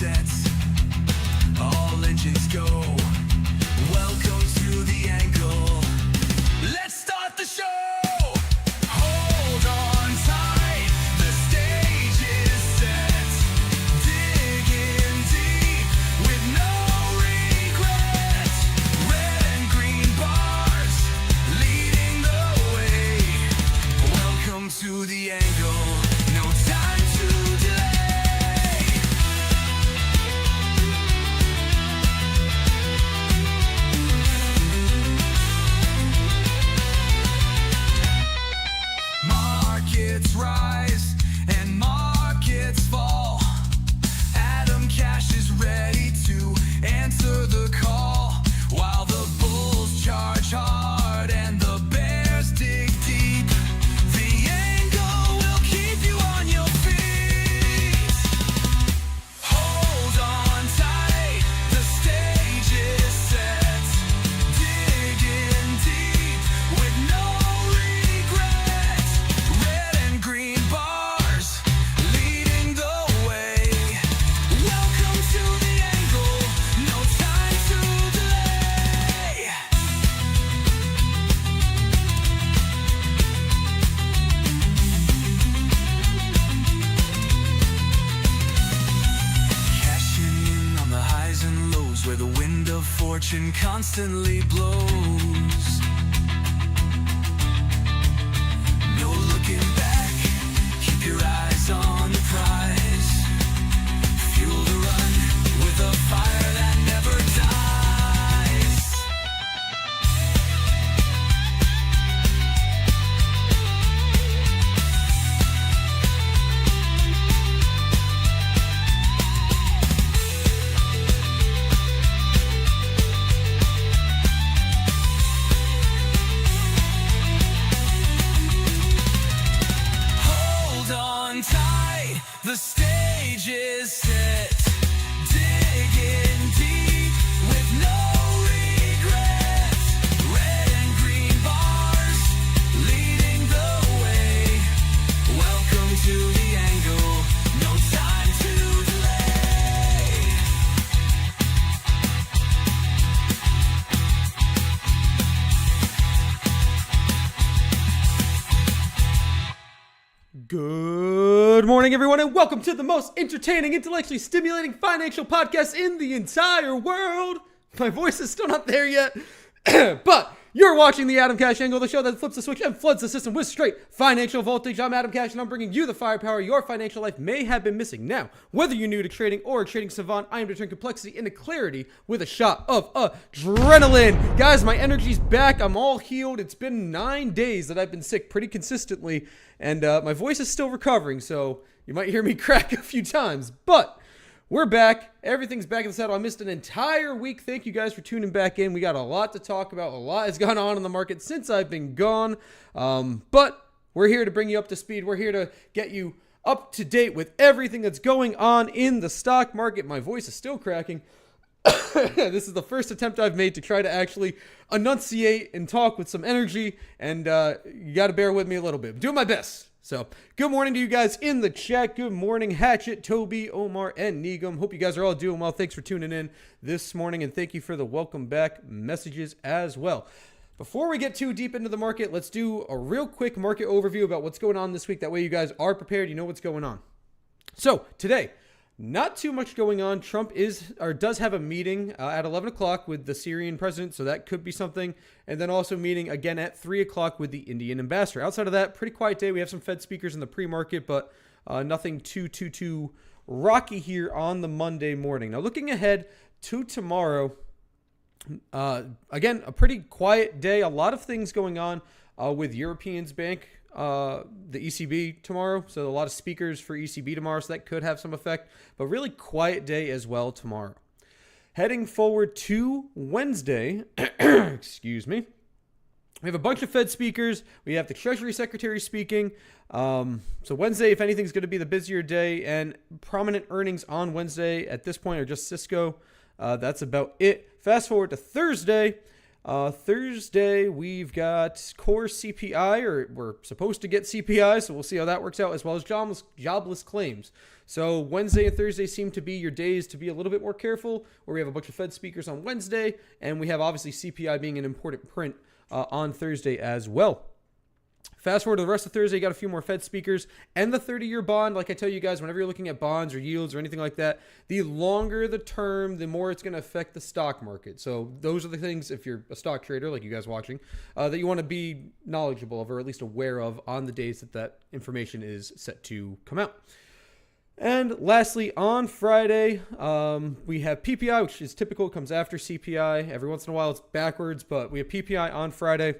sets. All engines go. Welcome to the angle. Let's start the show. Hold on tight. The stage is set. Dig in deep with no regrets. Red and green bars leading the way. Welcome to the angle. No time to delay. Markets rise and markets fall. Atomcash is ready to answer the call. While the bulls charge hard and the bears dig deep, the angle will keep you on your feet. Hold on tight, the stage is set. Dig in deep with no regrets. Red and green bars leading the way. Welcome to the angle, no time to delay. Cashing in on the highs and lows where the wind of fortune constantly blows. No looking back, keep your eyes on the prize. Fuel the run with a fire that never dies. Hold on tight, the stage is set. Dig in deep with no regrets. Red and green bars leading the way. Welcome to the angle, no time to delay. Good morning, everyone, and welcome to the most entertaining, intellectually stimulating financial podcast in the entire world. My voice is still not there yet, but you're watching the Atomcash Angle, the show that flips the switch and floods the system with straight financial voltage. I'm Atomcash, and I'm bringing you the firepower your financial life may have been missing. Now, whether you're new to trading or a trading savant, I am to turn complexity into clarity with a shot of adrenaline. Guys, my energy's back. I'm all healed. It's been 9 days that I've been sick pretty consistently, and my voice is still recovering, so you might hear me crack a few times, but we're back. Everything's back in the saddle. I missed an entire week. Thank you guys for tuning back in. We got a lot to talk about. A lot has gone on in the market since I've been gone. But we're here to bring you up to speed. We're here to get you up to date with everything that's going on in the stock market. My voice is still cracking. This is the first attempt I've made to try to actually enunciate and talk with some energy. And you got to bear with me a little bit. I'm doing my best. So, good morning to you guys in the chat. Good morning, Hatchet, Toby, Omar, and Negum. Hope you guys are all doing well. Thanks for tuning in this morning, and thank you for the welcome back messages as well. Before we get too deep into the market, let's do a real quick market overview about what's going on this week. That way you guys are prepared. You know what's going on. So, today, not too much going on. Trump does have a meeting at 11 o'clock with the Syrian president, so that could be something. And then also meeting again at 3 o'clock with the Indian ambassador. Outside of that, pretty quiet day. We have some Fed speakers in the pre-market, but nothing too rocky here on the Monday morning. Now, looking ahead to tomorrow, again, a pretty quiet day. A lot of things going on with Europeans Bank, the ECB tomorrow. So a lot of speakers for ECB tomorrow, so that could have some effect. But really quiet day as well tomorrow. Heading forward to Wednesday, excuse me, we have a bunch of Fed speakers. We have the Treasury Secretary speaking. So Wednesday, if anything, is going to be the busier day. And prominent earnings on Wednesday at this point are just Cisco. That's about it. Fast forward to Thursday. Thursday, we've got core CPI, or we're supposed to get CPI, so we'll see how that works out, as well as jobless claims. So Wednesday and Thursday seem to be your days to be a little bit more careful, where we have a bunch of Fed speakers on Wednesday, and we have obviously CPI being an important print on Thursday as well. Fast forward to the rest of Thursday, you got a few more Fed speakers and the 30-year bond. Like I tell you guys, whenever you're looking at bonds or yields or anything like that, the longer the term, the more it's going to affect the stock market. So those are the things, if you're a stock trader like you guys watching, that you want to be knowledgeable of, or at least aware of on the days that that information is set to come out. And lastly, on Friday, we have PPI, which is typical. It comes after CPI. Every once in a while, it's backwards, but we have PPI on Friday.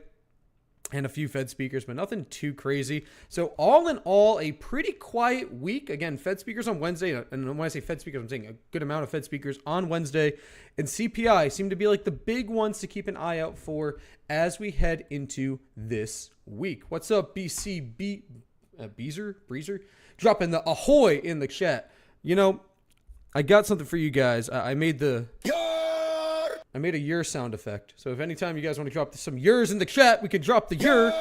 And a few Fed speakers, but nothing too crazy. So all in all, a pretty quiet week. Again, Fed speakers on Wednesday. And when I say Fed speakers, I'm saying a good amount of Fed speakers on Wednesday. And CPI seem to be like the big ones to keep an eye out for as we head into this week. What's up, BCB? Breezer? Dropping the ahoy in the chat. You know, I got something for you guys. I made a year sound effect. So if anytime you guys want to drop some years in the chat, we can drop the year.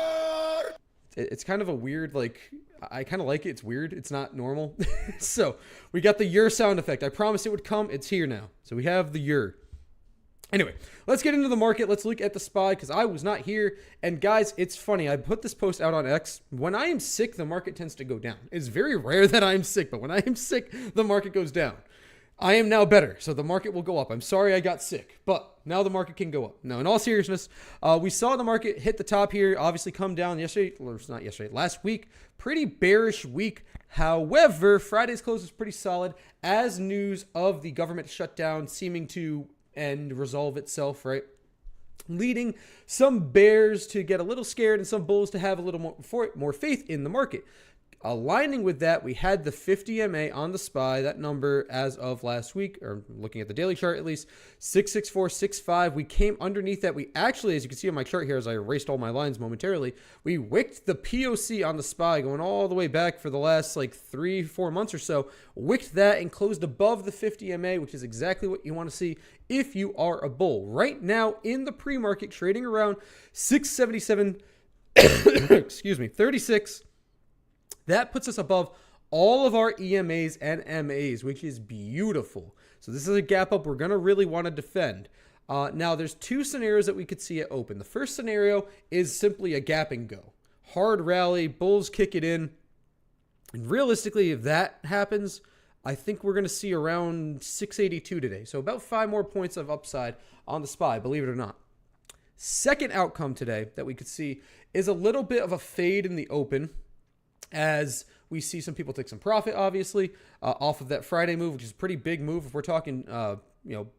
It's kind of a weird, like, I kind of like it. It's weird. It's not normal. So we got the year sound effect. I promised it would come. It's here now. So we have the year. Anyway, let's get into the market. Let's look at the SPY because I was not here. And guys, it's funny. I put this post out on X. When I am sick, the market tends to go down. It's very rare that I'm sick, but when I am sick, the market goes down. I am now better, so the market will go up. I'm sorry I got sick, but now the market can go up. Now, in all seriousness, we saw the market hit the top here, obviously come down yesterday, or it's not yesterday, last week. Pretty bearish week. However, Friday's close was pretty solid as news of the government shutdown seeming to resolve itself, right? Leading some bears to get a little scared and some bulls to have a little more faith in the market. Aligning with that, we had the 50 MA on the SPY, that number as of last week, or looking at the daily chart at least, 66465. We came underneath that. We actually, as you can see on my chart here, as I erased all my lines momentarily, we wicked the POC on the SPY going all the way back for the last like 3-4 months or so, wicked that and closed above the 50 MA, which is exactly what you want to see if you are a bull. Right now in the pre-market, trading around 677, excuse me, 36. That puts us above all of our EMAs and MAs, which is beautiful. So this is a gap up we're going to really want to defend. Now, there's two scenarios that we could see it open. The first scenario is simply a gap and go. Hard rally, bulls kick it in. And realistically, if that happens, I think we're going to see around 682 today. So about 5 more points of upside on the SPY, believe it or not. Second outcome today that we could see is a little bit of a fade in the open, as we see some people take some profit, obviously, off of that Friday move, which is a pretty big move. If we're talking,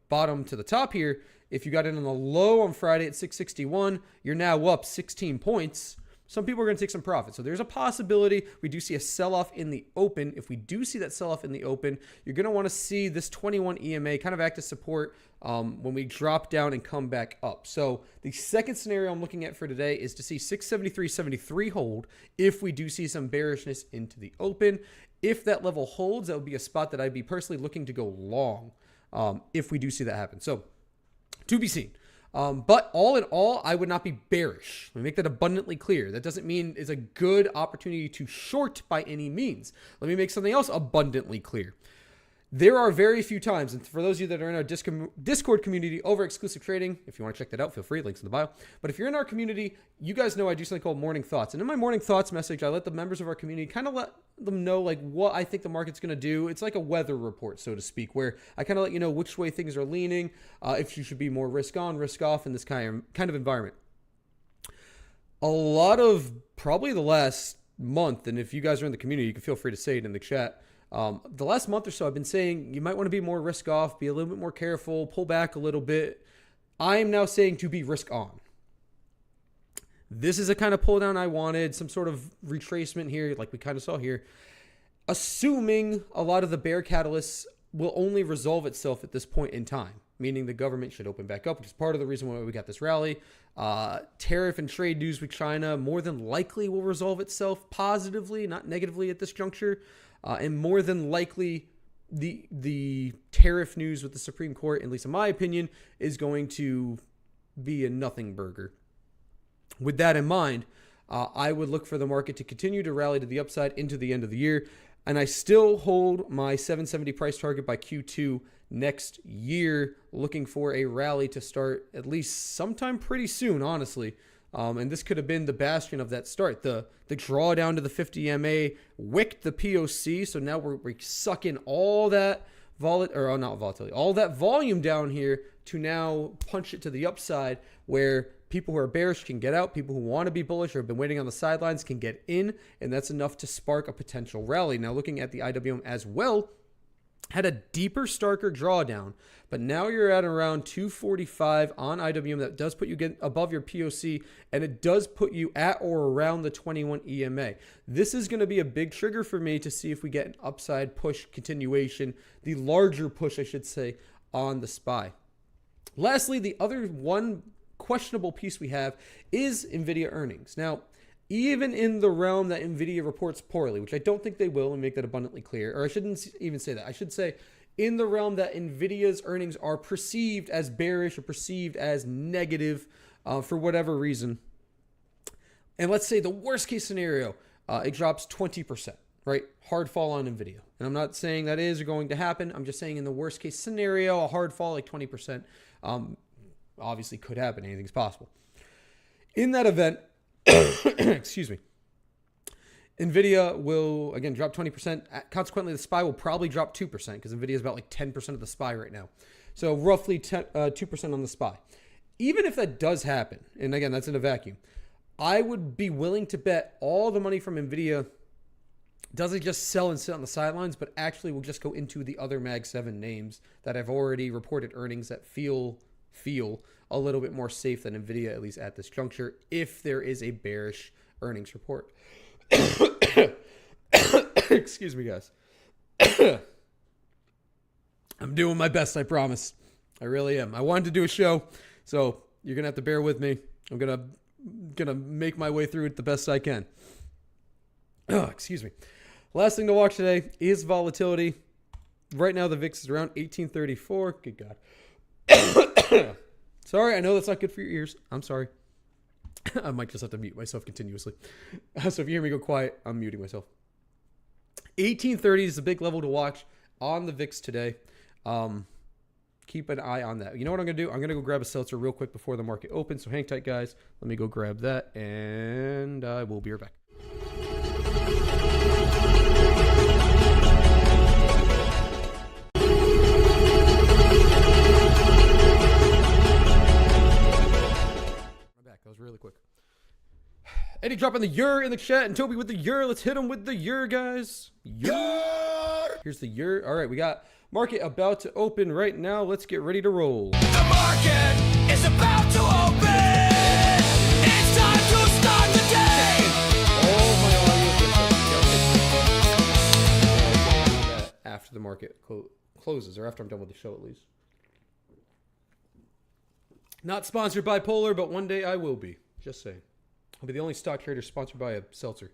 bottom to the top here, if you got in on the low on Friday at 661, you're now up 16 points. Some people are going to take some profit. So there's a possibility we do see a sell-off in the open. If we do see that sell-off in the open, you're going to want to see this 21 EMA kind of act as support when we drop down and come back up. So the second scenario I'm looking at for today is to see 673.73 hold if we do see some bearishness into the open. If that level holds, that would be a spot that I'd be personally looking to go long if we do see that happen. So to be seen. But all in all, I would not be bearish. Let me make that abundantly clear. That doesn't mean it's a good opportunity to short by any means. Let me make something else abundantly clear. There are very few times, and for those of you that are in our Discord community over Exclusive Trading, if you want to check that out, feel free, links in the bio. But if you're in our community, you guys know I do something called Morning Thoughts. And in my Morning Thoughts message, I let the members of our community kind of let them know like what I think the market's going to do. It's like a weather report, so to speak, where I kind of let you know which way things are leaning, if you should be more risk on, risk off in this kind of environment. A lot of probably the last month, and if you guys are in the community, you can feel free to say it in the chat. The last month or so, I've been saying you might want to be more risk off, be a little bit more careful, pull back a little bit. I am now saying to be risk on. This is a kind of pull down I wanted, some sort of retracement here, like we kind of saw here. Assuming a lot of the bear catalysts will only resolve itself at this point in time, meaning the government should open back up, which is part of the reason why we got this rally. Tariff and trade news with China more than likely will resolve itself positively, not negatively at this juncture. And more than likely, the tariff news with the Supreme Court, at least in my opinion, is going to be a nothing burger. With that in mind, I would look for the market to continue to rally to the upside into the end of the year. And I still hold my 770 price target by Q2 next year, looking for a rally to start at least sometime pretty soon, honestly. And this could have been the bastion of that start. The drawdown to the 50 MA wicked the POC, so now we're sucking all that all that volume down here to now punch it to the upside, where people who are bearish can get out, people who want to be bullish or have been waiting on the sidelines can get in, and that's enough to spark a potential rally. Now, looking at the IWM as well, had a deeper, starker drawdown, but now you're at around 245 on IWM. That does put you above your POC, and it does put you at or around the 21 EMA. This is going to be a big trigger for me to see if we get an upside push continuation, the larger push, I should say, on the SPY. Lastly, the other one questionable piece we have is NVIDIA earnings. Now, even in the realm that NVIDIA reports poorly, which I don't think they will, and make that abundantly clear, or I shouldn't even say that. I should say in the realm that NVIDIA's earnings are perceived as bearish or perceived as negative for whatever reason. And let's say the worst case scenario, it drops 20%, right? Hard fall on NVIDIA. And I'm not saying that is going to happen. I'm just saying in the worst case scenario, a hard fall like 20% obviously could happen. Anything's possible. In that event, excuse me, NVIDIA will, again, drop 20%. Consequently, the SPY will probably drop 2% because NVIDIA is about like 10% of the SPY right now. So roughly 2% on the SPY. Even if that does happen, and again, that's in a vacuum, I would be willing to bet all the money from NVIDIA doesn't just sell and sit on the sidelines, but actually will just go into the other Mag 7 names that have already reported earnings that feel a little bit more safe than NVIDIA, at least at this juncture, if there is a bearish earnings report. Excuse me, guys. I'm doing my best, I promise. I really am. I wanted to do a show, so you're going to have to bear with me. I'm going to make my way through it the best I can. Excuse me. Last thing to watch today is volatility. Right now, the VIX is around 1834. Good God. Sorry, I know that's not good for your ears. I'm sorry. I might just have to mute myself continuously. So if you hear me go quiet, I'm muting myself. 1830 is a big level to watch on the VIX today. Keep an eye on that. You know what I'm going to do? I'm going to go grab a seltzer real quick before the market opens. So hang tight, guys. Let me go grab that, and I will be right back. That was really quick. Eddie dropping the Ur in the chat, and Toby with the Ur. Let's hit him with the Ur, guys. Ur! Here's the Ur. All right, we got market about to open right now. Let's get ready to roll. The market is about to open. It's time to start the day. All my audio is after the market closes, or after I'm done with the show at least. Not sponsored by Polar, but one day I will be. Just saying. I'll be the only stock trader sponsored by a seltzer.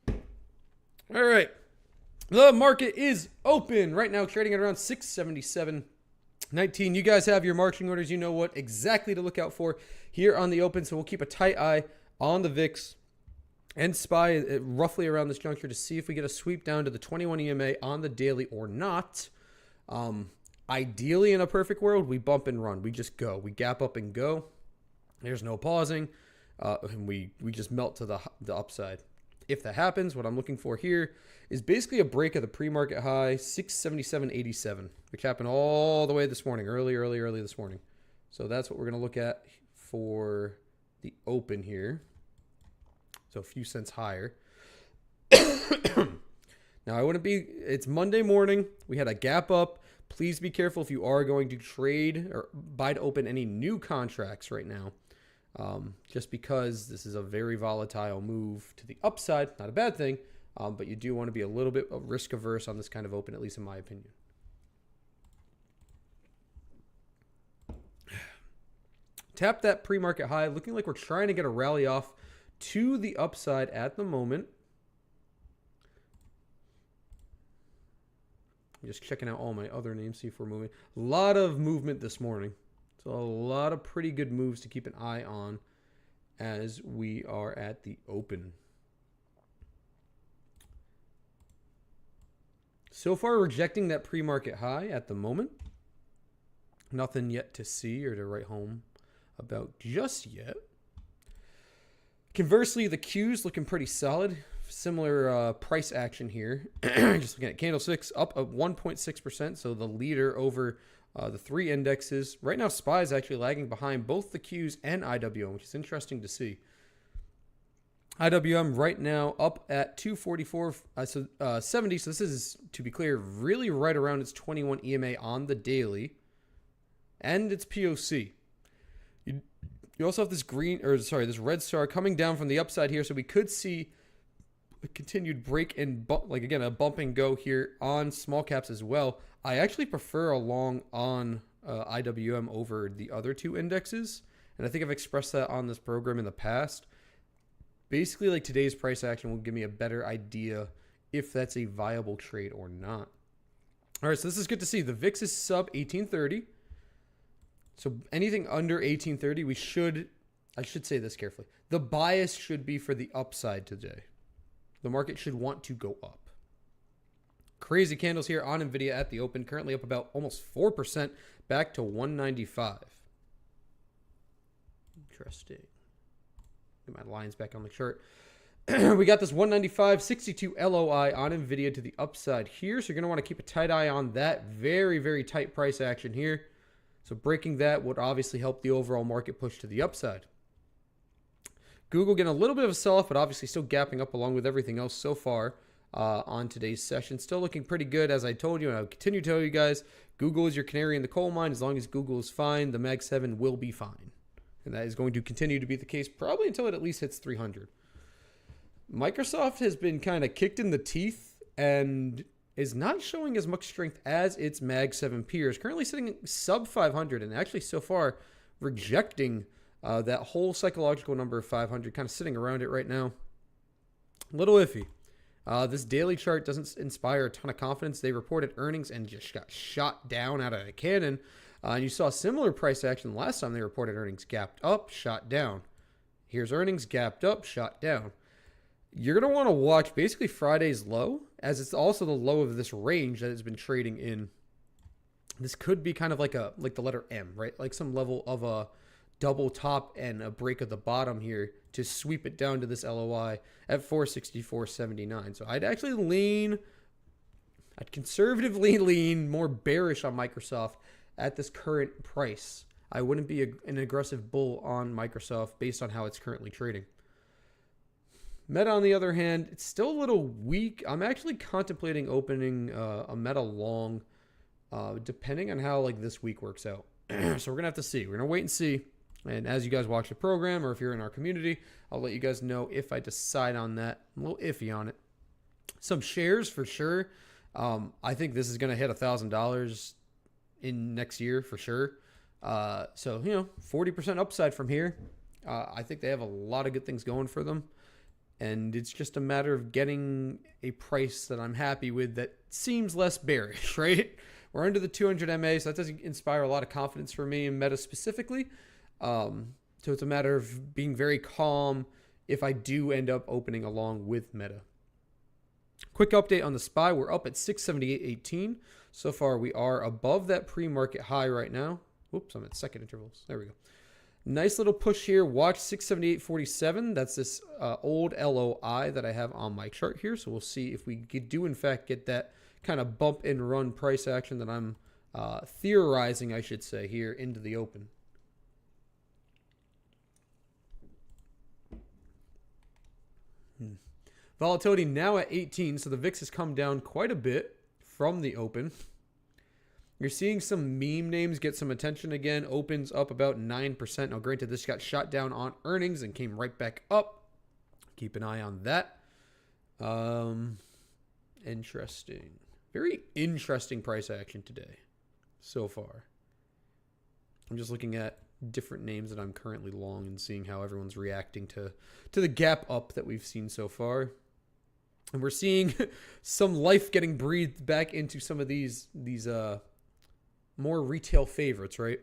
All right. The market is open right now, trading at around 677.19. You guys have your marching orders. You know what exactly to look out for here on the open. So we'll keep a tight eye on the VIX and SPY roughly around this juncture to see if we get a sweep down to the 21 EMA on the daily or not. Ideally, in a perfect world, we bump and run. We just go. We gap up and go. There's no pausing. And we just melt to the upside. If that happens, what I'm looking for here is basically a break of the pre-market high, 677.87, which happened all the way this morning, early this morning. So that's what we're going to look at for the open here. So a few cents higher. Now, it's Monday morning. We had a gap up. Please be careful if you are going to trade or buy to open any new contracts right now. Just because this is a very volatile move to the upside. Not a bad thing, but you do want to be a little bit risk averse on this kind of open, at least in my opinion. Tap that pre-market high. Looking like we're trying to get a rally off to the upside at the moment. Just checking out all my other names, see if we're moving. A lot of movement this morning. So a lot of pretty good moves to keep an eye on as we are at the open. So far, rejecting that pre-market high at the moment. Nothing yet to see or to write home about just yet. Conversely, the Q's looking pretty solid. Similar price action here. Just looking at candlesticks, up at 1.6%. So the leader over the three indexes. Right now, SPY is actually lagging behind both the Qs and IWM, which is interesting to see. IWM right now up at 244, 70. So this is, to be clear, really right around its 21 EMA on the daily. And its POC. You also have this this red star coming down from the upside here, so we could see a continued break and a bump and go here on small caps as well. I actually prefer a long on IWM over the other two indexes, and I think I've expressed that on this program in the past. Basically, like today's price action will give me a better idea if that's a viable trade or not. All right, so this is good to see. The VIX is sub 1830. So anything under 1830, I should say this carefully. The bias should be for the upside today. The market should want to go up. Crazy candles here on NVIDIA at the open, currently up about almost 4% back to 195. Interesting. Get my lines back on the chart. We got this 195.62 LOI on NVIDIA to the upside here. So you're going to want to keep a tight eye on that. Very, very tight price action here. So breaking that would obviously help the overall market push to the upside. Google getting a little bit of a sell-off, but obviously still gapping up along with everything else so far on today's session. Still looking pretty good, as I told you, and I'll continue to tell you guys, Google is your canary in the coal mine. As long as Google is fine, the Mag 7 will be fine. And that is going to continue to be the case probably until it at least hits 300. Microsoft has been kind of kicked in the teeth and is not showing as much strength as its Mag 7 peers. Currently sitting sub 500 and actually so far rejecting that whole psychological number of 500, kind of sitting around it right now. A little iffy. This daily chart doesn't inspire a ton of confidence. They reported earnings and just got shot down out of a cannon. And you saw similar price action last time they reported earnings. Gapped up, shot down. Here's earnings, gapped up, shot down. You're going to want to watch basically Friday's low, as it's also the low of this range that it's been trading in. This could be kind of like the letter M, right? Like some level of a double top and a break of the bottom here to sweep it down to this LOI at 464.79. So I'd conservatively lean more bearish on Microsoft at this current price. I wouldn't be an aggressive bull on Microsoft based on how it's currently trading. Meta, on the other hand, it's still a little weak. I'm actually contemplating opening a Meta long, depending on how this week works out. So we're gonna have to see. We're gonna wait and see. And as you guys watch the program, or if you're in our community, I'll let you guys know if I decide on that. I'm a little iffy on it. Some shares for sure. I think this is gonna hit $1,000 in next year for sure. So 40% upside from here. I think they have a lot of good things going for them. And it's just a matter of getting a price that I'm happy with that seems less bearish, right? We're under the 200 MA, so that doesn't inspire a lot of confidence for me in Meta specifically. So it's a matter of being very calm if I do end up opening along with Meta. Quick update on the SPY. We're up at 678.18. So far, we are above that pre-market high right now. Whoops, I'm at second intervals. There we go. Nice little push here. Watch 678.47. That's this old LOI that I have on my chart here. So we'll see if we do, in fact, get that kind of bump and run price action that I'm theorizing, I should say, here into the open. Volatility now at 18. So the VIX has come down quite a bit from the open. You're seeing some meme names get some attention again. Opens up about 9%. Now, granted, this got shot down on earnings and came right back up. Keep an eye on that. Interesting. Very interesting price action today so far. I'm just looking at different names that I'm currently long and seeing how everyone's reacting to the gap up that we've seen so far. And we're seeing some life getting breathed back into some of these more retail favorites, right?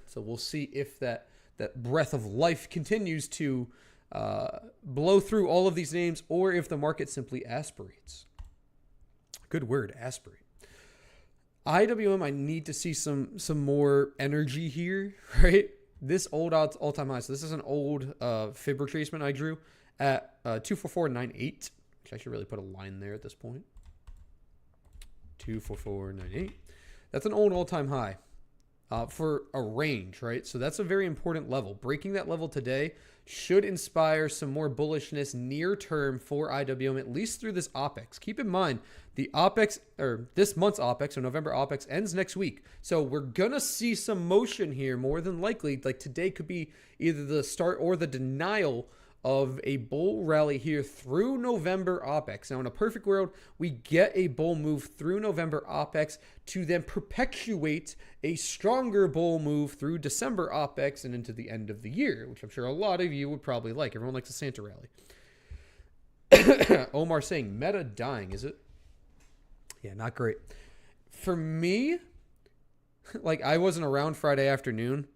So we'll see if that breath of life continues to blow through all of these names, or if the market simply aspirates. Good word, aspirate. IWM, I need to see some more energy here, right? This old all-time high. So this is an old fib retracement I drew at 244.98, which I should really put a line there at this point. 244.98. That's an old all-time high for a range, right? So that's a very important level. Breaking that level today should inspire some more bullishness near term for IWM, at least through this OPEX. Keep in mind, the OPEX, or this month's OPEX, or November OPEX, ends next week. So we're going to see some motion here, more than likely. Like today could be either the start or the denial of a bull rally here through November OPEX. Now, in a perfect world, we get a bull move through November OPEX to then perpetuate a stronger bull move through December OPEX and into the end of the year, which I'm sure a lot of you would probably like. Everyone likes a Santa rally. Omar saying, Meta dying, is it? Yeah, not great. For me, like I wasn't around Friday afternoon,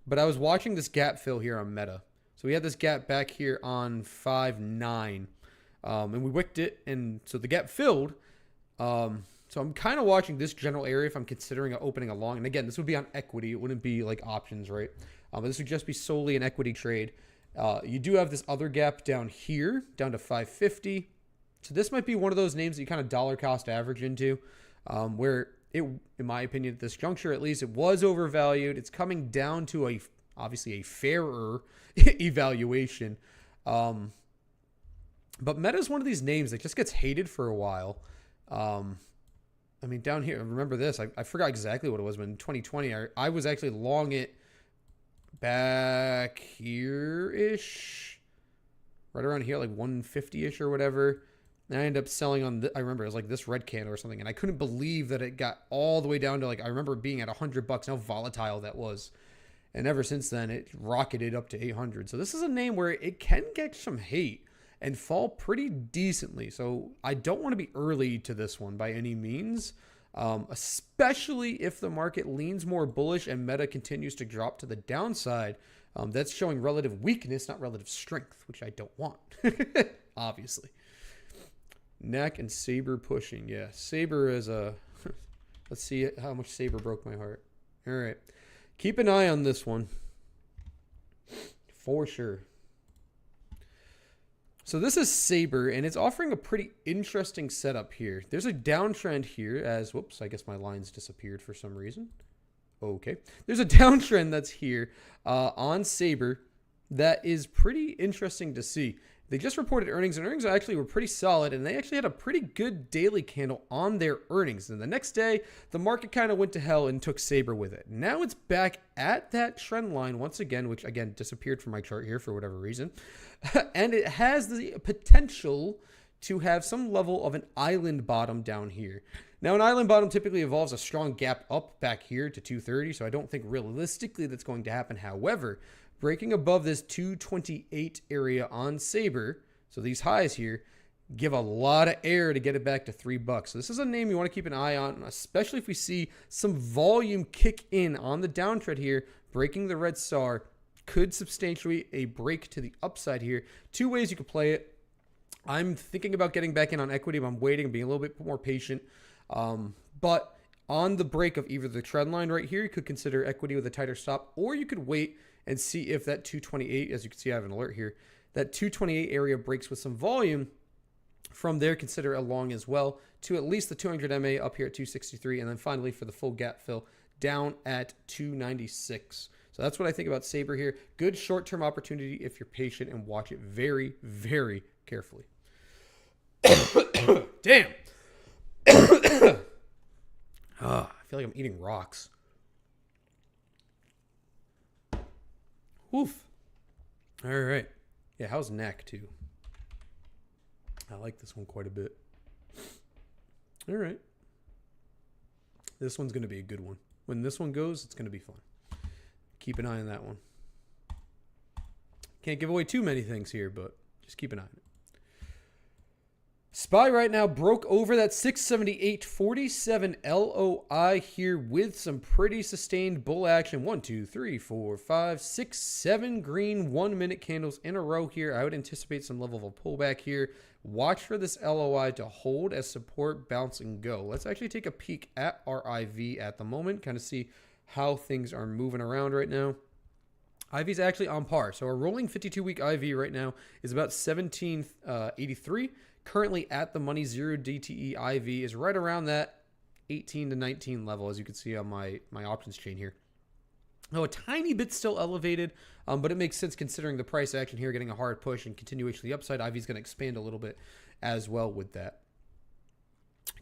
but I was watching this gap fill here on Meta. So we had this gap back here on 5.9, and we wicked it, and so the gap filled. So I'm kind of watching this general area if I'm considering opening a long. And again, this would be on equity. It wouldn't be like options, right? But this would just be solely an equity trade. You do have this other gap down here, down to 550. So this might be one of those names that you kind of dollar cost average into, where it, in my opinion, at this juncture at least, it was overvalued. It's coming down to obviously a fairer evaluation. But Meta is one of these names that just gets hated for a while. I mean, down here, remember this, I forgot exactly what it was, but in 2020, I was actually long it back here-ish, right around here, like 150-ish or whatever. And I ended up selling on, I remember it was like this red candle or something, and I couldn't believe that it got all the way down to like, I remember it being at $100, how volatile that was. And ever since then, it rocketed up to 800. So this is a name where it can get some hate and fall pretty decently. So I don't want to be early to this one by any means, especially if the market leans more bullish and Meta continues to drop to the downside. That's showing relative weakness, not relative strength, which I don't want, obviously. Neck and Saber pushing. Yeah, Saber is a... Let's see how much Saber broke my heart. All right. Keep an eye on this one. For sure. So this is Saber, and it's offering a pretty interesting setup here. There's a downtrend here as... Whoops, I guess my lines disappeared for some reason. Okay. There's a downtrend that's here on Saber that is pretty interesting to see. They just reported earnings, and earnings actually were pretty solid, and they actually had a pretty good daily candle on their earnings. And the next day, the market kind of went to hell and took Saber with it. Now it's back at that trend line once again, which again disappeared from my chart here for whatever reason. And it has the potential to have some level of an island bottom down here. Now, an island bottom typically involves a strong gap up back here to 230, so I don't think realistically that's going to happen. However, breaking above this 228 area on Saber, so these highs here, give a lot of air to get it back to $3. So this is a name you want to keep an eye on, especially if we see some volume kick in on the downtrend here. Breaking the red SAR could substantiate a break to the upside here. Two ways you could play it. I'm thinking about getting back in on equity, but I'm waiting and being a little bit more patient. But on the break of either the trend line right here, you could consider equity with a tighter stop, or you could wait and see if that 228, as you can see, I have an alert here, that 228 area breaks with some volume. From there, consider a long as well to at least the 200 MA up here at 263, and then finally for the full gap fill down at 296. So that's what I think about Saber here. Good short-term opportunity if you're patient and watch it very, very carefully. Damn. I feel like I'm eating rocks. Oof. All right. Yeah, how's neck too? I like this one quite a bit. All right. This one's going to be a good one. When this one goes, it's going to be fun. Keep an eye on that one. Can't give away too many things here, but just keep an eye on it. SPY right now broke over that 678.47 LOI here with some pretty sustained bull action. 1, 2, 3, 4, 5, 6, 7 green 1 minute candles in a row here. I would anticipate some level of a pullback here. Watch for this LOI to hold as support, bounce, and go. Let's actually take a peek at our IV at the moment, kind of see how things are moving around right now. IV is actually on par. So our rolling 52-week IV right now is about 1783. Currently at the money, 0 DTE IV is right around that 18 to 19 level, as you can see on my options chain here. Now, a tiny bit still elevated, but it makes sense considering the price action here, getting a hard push and continuation to the upside. IV is going to expand a little bit as well with that.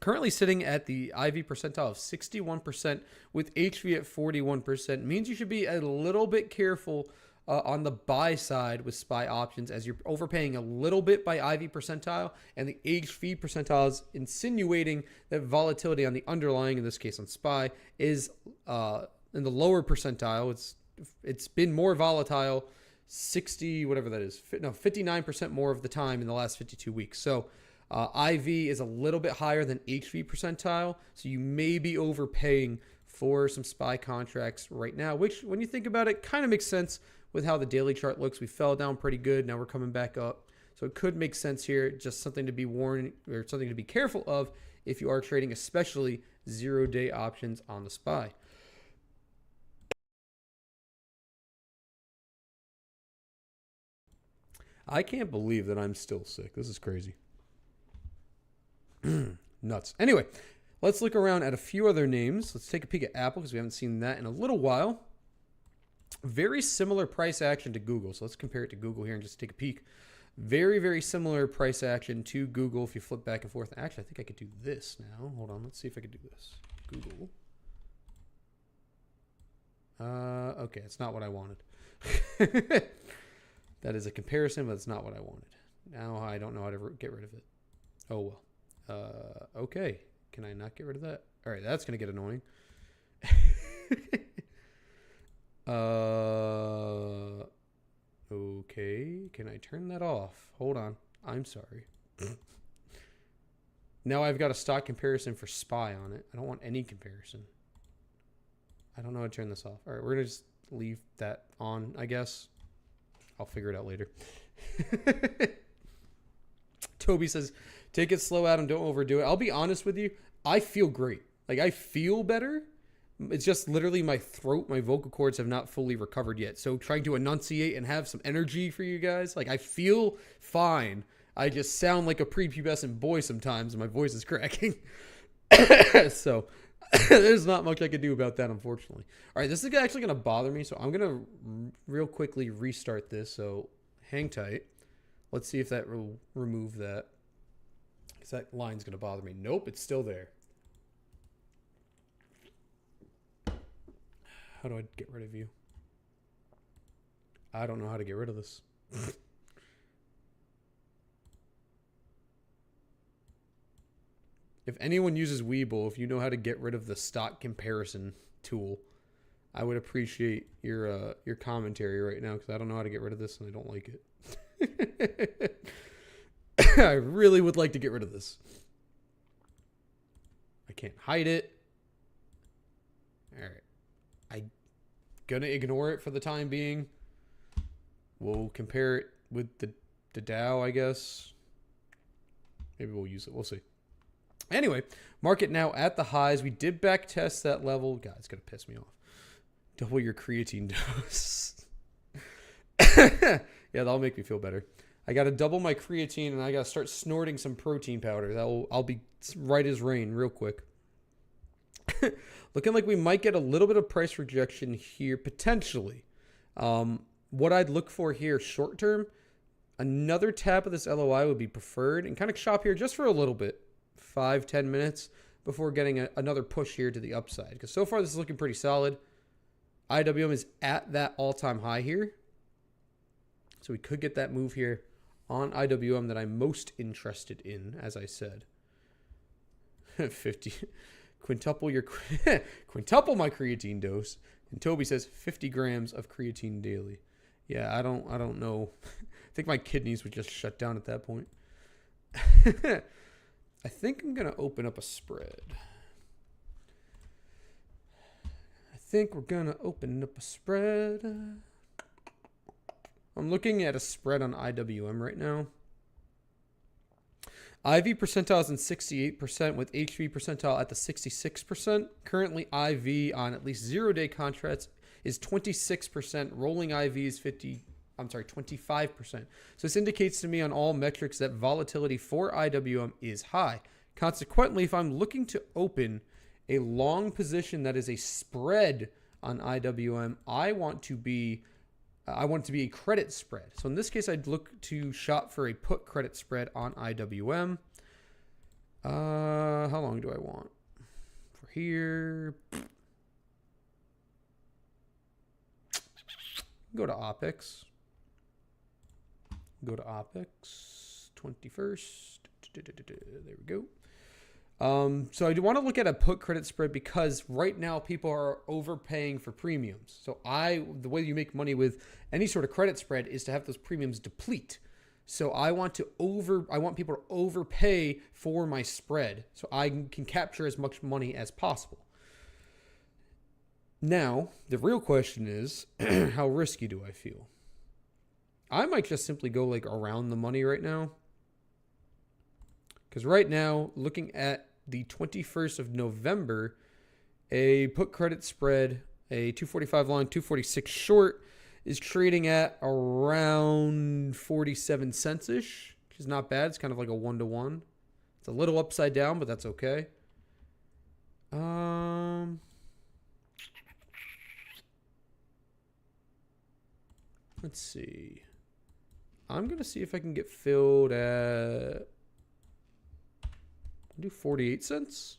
Currently sitting at the IV percentile of 61% with HV at 41%. Means you should be a little bit careful on the buy side with SPY options, as you're overpaying a little bit by IV percentile, and the HV percentile is insinuating that volatility on the underlying, in this case on SPY, is in the lower percentile. It's been more volatile, 60 whatever that is, no, 59% more of the time in the last 52 weeks. So IV is a little bit higher than HV percentile, so you may be overpaying for some SPY contracts right now, which, when you think about it, kind of makes sense with how the daily chart looks. We fell down pretty good. Now we're coming back up. So it could make sense here. Just something to be warned, or something to be careful of if you are trading, especially 0-day options on the SPY. I can't believe that I'm still sick. This is crazy. Nuts. Anyway, let's look around at a few other names. Let's take a peek at Apple, because we haven't seen that in a little while. Very similar price action to Google. So let's compare it to Google here and just take a peek. Very, very similar price action to Google if you flip back and forth. Actually, I think I could do this now. Hold on. Let's see if I could do this. Google. Okay, it's not what I wanted. That is a comparison, but it's not what I wanted. Now I don't know how to get rid of it. Oh, well. Okay. Can I not get rid of that? All right, that's going to get annoying. Okay. Can I turn that off? Hold on. I'm sorry. Now I've got a stock comparison for SPY on it. I don't want any comparison. I don't know how to turn this off. All right, we're going to just leave that on, I guess. I'll figure it out later. Toby says, take it slow, Adam. Don't overdo it. I'll be honest with you. I feel great. Like, I feel better. It's just literally my throat, my vocal cords have not fully recovered yet. So trying to enunciate and have some energy for you guys. Like, I feel fine. I just sound like a prepubescent boy sometimes and my voice is cracking. So there's not much I can do about that, unfortunately. All right, this is actually going to bother me. So I'm going to real quickly restart this. So hang tight. Let's see if that will remove that. Because that line's going to bother me. Nope, it's still there. How do I get rid of you? I don't know how to get rid of this. If anyone uses Webull, if you know how to get rid of the stock comparison tool, I would appreciate your commentary right now, because I don't know how to get rid of this and I don't like it. I really would like to get rid of this. I can't hide it. All right. I'm going to ignore it for the time being. We'll compare it with the Dow, I guess. Maybe we'll use it. We'll see. Anyway, market now at the highs. We did back test that level. God, it's going to piss me off. Double your creatine dose. Yeah, that'll make me feel better. I got to double my creatine and I got to start snorting some protein powder. I'll be right as rain real quick. Looking like we might get a little bit of price rejection here, potentially. What I'd look for here short term, another tap of this LOI would be preferred, and kind of shop here just for a little bit, 5-10 minutes, before getting another push here to the upside. Because so far this is looking pretty solid. IWM is at that all-time high here. So we could get that move here on IWM that I'm most interested in, as I said. 50... Quintuple my creatine dose. And Toby says 50 grams of creatine daily. Yeah, I don't know. I think my kidneys would just shut down at that point. I think I'm going to open up a spread. I think we're going to open up a spread. I'm looking at a spread on IWM right now. IV percentile is in 68% with HV percentile at the 66%. Currently, IV on at least 0-day contracts is 26%. Rolling IV is 25%. So this indicates to me on all metrics that volatility for IWM is high. Consequently, if I'm looking to open a long position that is a spread on IWM, I want it to be a credit spread. So in this case, I'd look to shop for a put credit spread on IWM. How long do I want? For here, go to OPEX. Go to OPEX, 21st. There we go. So I do want to look at a put credit spread because right now people are overpaying for premiums. So the way you make money with any sort of credit spread is to have those premiums deplete. So I want people to overpay for my spread so I can capture as much money as possible. Now, the real question is, how risky do I feel? I might just simply go like around the money right now. Because right now, looking at the 21st of November, a put credit spread, a 245 long, 246 short, is trading at around 47 cents-ish, which is not bad. It's kind of like a 1-to-1. It's a little upside down, but that's okay. Let's see. I'm going to see if I can get filled at... do 48 cents.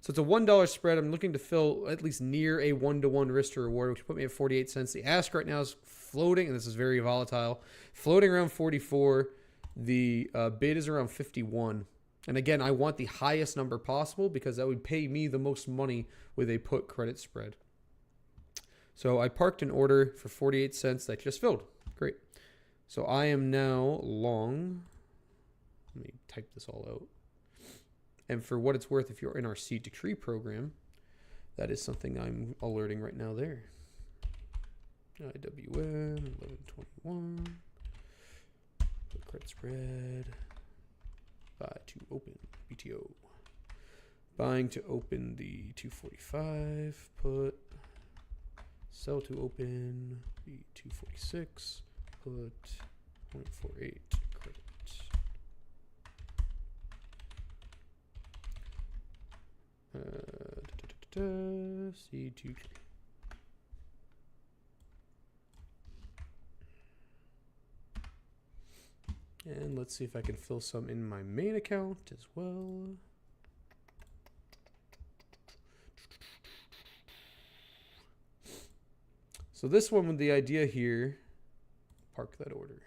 So it's a $1 spread. I'm looking to fill at least near a 1-to-1 risk to reward, which put me at 48 cents. The ask right now is floating, and this is very volatile, floating around 44. The bid is around 51. And again, I want the highest number possible because that would pay me the most money with a put credit spread. So I parked an order for 48 cents that just filled. Great. So I am now long. Let me type this all out. And for what it's worth, if you're in our seed decree program, that is something I'm alerting right now there. IWM 1121. Put credit spread. Buy to open BTO. Buying to open the 245. Put. Sell to open the 246. Put 0.48 credit. C2. And let's see if I can fill some in my main account as well. So this one with the idea here, park that order.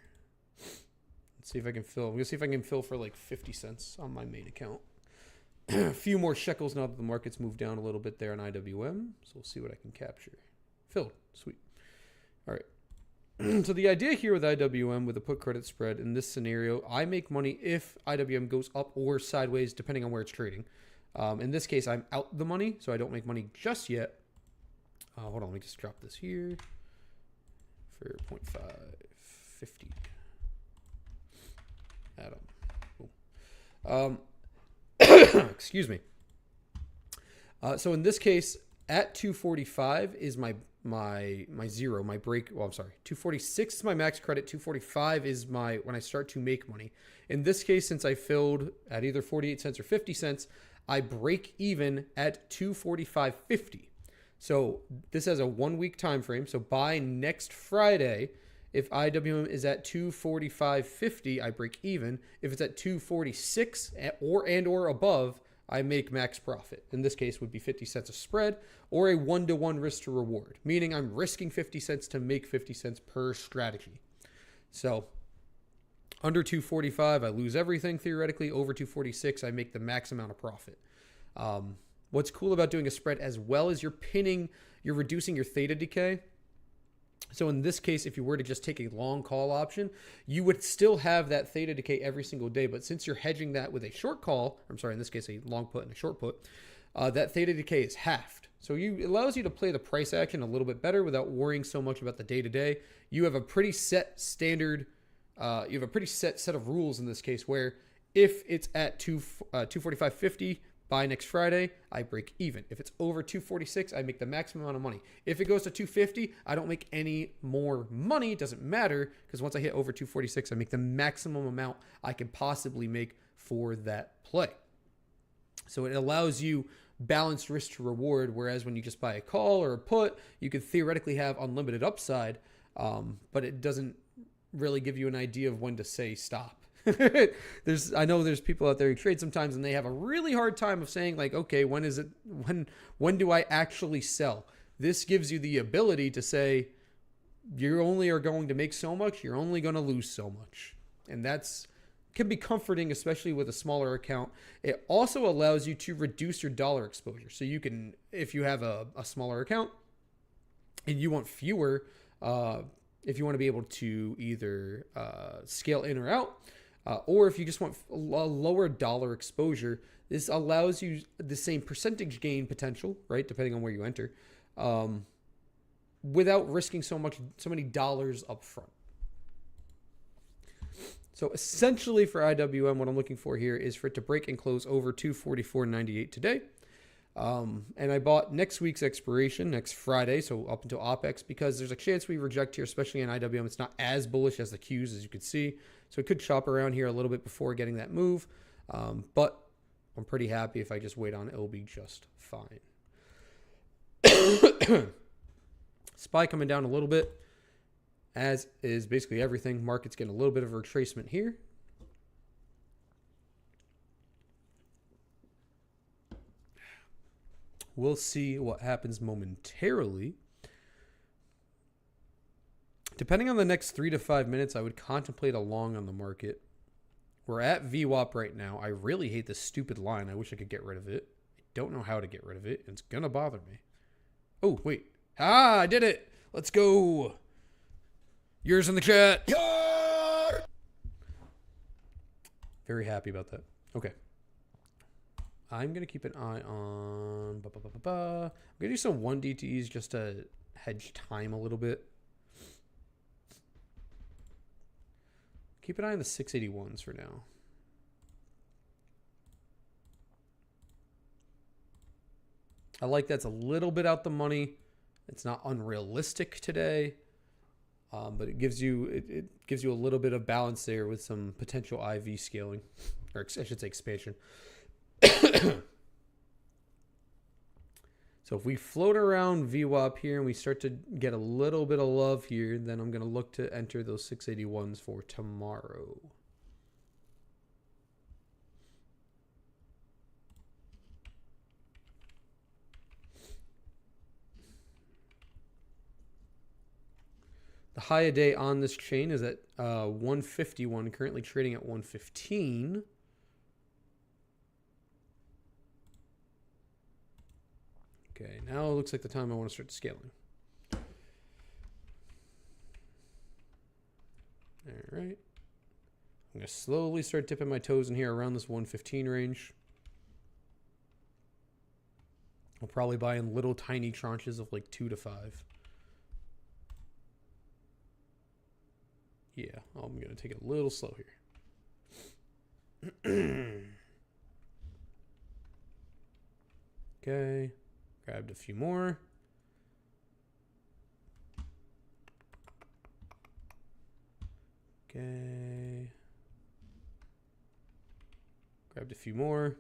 Let's see if I can fill. I'm going to see if I can fill for like 50 cents on my main account. A few more shekels now that the market's moved down a little bit there on IWM. So we'll see what I can capture. Filled. Sweet. All right. So the idea here with IWM with a put credit spread in this scenario, I make money if IWM goes up or sideways depending on where it's trading. In this case, I'm out the money, so I don't make money just yet. Hold on, let me just drop this here for 0.550. Atom. Cool. Excuse me. So in this case, at 245 is my zero, my break. Well, I'm sorry. 246 is my max credit. 245 is when I start to make money. In this case, since I filled at either 48 cents or 50 cents, I break even at 245.50. So this has a 1 week time frame. So by next Friday, if IWM is at 245.50, I break even. If it's at 246 or above, I make max profit. In this case, would be 50 cents a spread or a 1-to-1 risk to reward, meaning I'm risking 50 cents to make 50 cents per strategy. So under 245, I lose everything theoretically. Over 246, I make the max amount of profit. What's cool about doing a spread as well as you're reducing your theta decay. So in this case, if you were to just take a long call option, you would still have that theta decay every single day. But since you're hedging that with a short call, I'm sorry, in this case, a long put and a short put, that theta decay is halved. So it allows you to play the price action a little bit better without worrying so much about the day to day. You have a pretty set standard, you have a pretty set of rules in this case where if it's at 245.50 by next Friday, I break even. If it's over 246, I make the maximum amount of money. If it goes to 250, I don't make any more money. It doesn't matter because once I hit over 246, I make the maximum amount I can possibly make for that play. So it allows you balanced risk to reward, whereas when you just buy a call or a put, you could theoretically have unlimited upside, but it doesn't really give you an idea of when to say stop. I know there's people out there who trade sometimes and they have a really hard time of saying like, okay, when do I actually sell? This gives you the ability to say you only are going to make so much, you're only going to lose so much. And that's can be comforting, especially with a smaller account. It also allows you to reduce your dollar exposure. So you can, if you have a smaller account and you want fewer, if you want to be able to either scale in or out, or if you just want a lower dollar exposure, this allows you the same percentage gain potential, right? Depending on where you enter, without risking so many dollars up front. So essentially for IWM, what I'm looking for here is for it to break and close over 244.98 today. And I bought next week's expiration next Friday, so up until OPEX, because there's a chance we reject here, especially in IWM. It's not as bullish as the Qs, as you can see. So it could shop around here a little bit before getting that move. But I'm pretty happy if I just wait on it, it'll be just fine. SPY coming down a little bit, as is basically everything. Market's getting a little bit of a retracement here. We'll see what happens momentarily. Depending on the next 3 to 5 minutes, I would contemplate a long on the market. We're at VWAP right now. I really hate this stupid line. I wish I could get rid of it. I don't know how to get rid of it. It's going to bother me. Oh, wait. Ah, I did it. Let's go. Yours in the chat. Very happy about that. Okay. I'm going to keep an eye on... I'm going to do some 1 DTEs just to hedge time a little bit. Keep an eye on the 681s for now. I like that's a little bit out the money. It's not unrealistic today, but it gives you a little bit of balance there with some potential IV scaling, or I should say expansion. So if we float around VWAP here and we start to get a little bit of love here, then I'm going to look to enter those 681s for tomorrow. The high a day on this chain is at 151, currently trading at 115. Okay, now it looks like the time I want to start scaling. All right. I'm going to slowly start dipping my toes in here around this 115 range. I'll probably buy in little tiny tranches of like 2 to 5. Yeah, I'm going to take it a little slow here. Okay. Grabbed a few more. Okay. Grabbed a few more.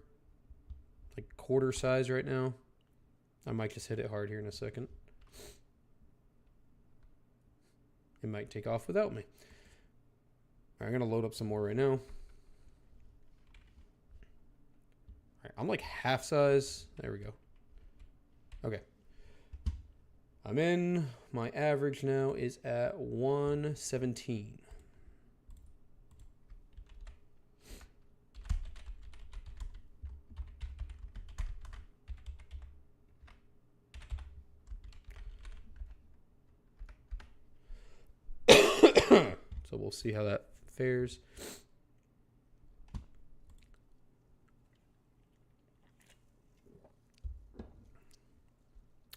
Like quarter size right now. I might just hit it hard here in a second. It might take off without me. All right, I'm going to load up some more right now. All right, I'm like half size. There we go. Okay. I'm in. My average now is at 117. So we'll see how that fares.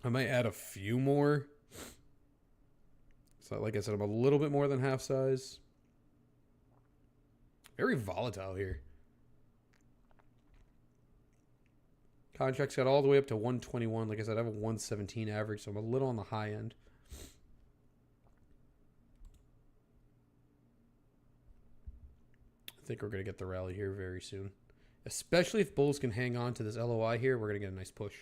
I might add a few more. So like I said, I'm a little bit more than half size. Very volatile here. Contracts got all the way up to 121. Like I said, I have a 117 average, so I'm a little on the high end. I think we're going to get the rally here very soon. Especially if bulls can hang on to this LOI here, we're going to get a nice push.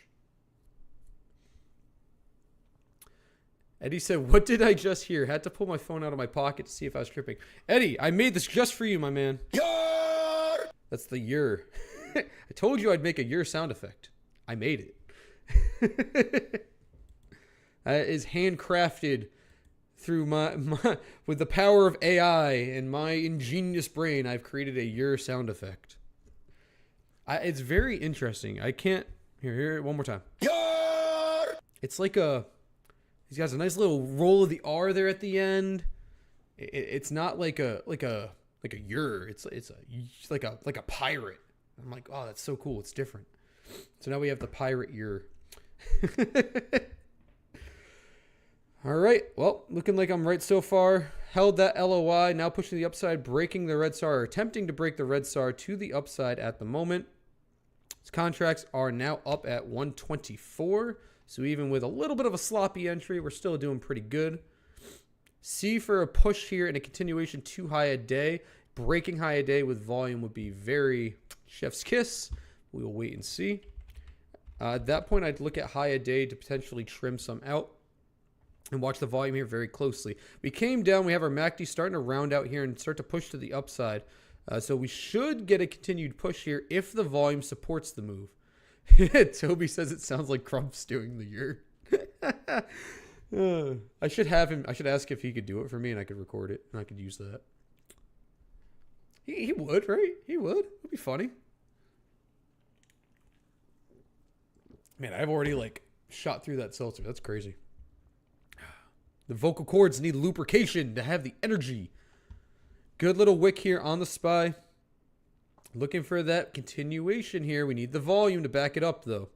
Eddie said, what did I just hear? Had to pull my phone out of my pocket to see if I was tripping. Eddie, I made this just for you, my man. Yar! That's the yer. I told you I'd make a yer sound effect. I made it. That is handcrafted through my with the power of AI and my ingenious brain. I've created a yer sound effect. It's very interesting. I can't hear it one more time. Yar! It's like a. He's got a nice little roll of the R there at the end. It's not like a yer. It's like a pirate. I'm like, oh, that's so cool. It's different. So now we have the pirate yer. All right. Well, looking like I'm right so far. Held that LOI. Now pushing the upside, breaking the red SAR, or attempting to break the red SAR to the upside at the moment. His contracts are now up at 124. So even with a little bit of a sloppy entry, we're still doing pretty good. C for a push here and a continuation to high a day. Breaking high a day with volume would be very chef's kiss. We will wait and see. At that point, I'd look at high a day to potentially trim some out and watch the volume here very closely. We came down. We have our MACD starting to round out here and start to push to the upside. So we should get a continued push here if the volume supports the move. Toby says it sounds like Crump's doing the year. I should have him. I should ask if he could do it for me and I could record it and I could use that. He would, right? He would. It'd be funny. Man, I've already like shot through that seltzer. That's crazy. The vocal cords need lubrication to have the energy. Good little wick here on the SPY. Looking for that continuation here. We need the volume to back it up, though.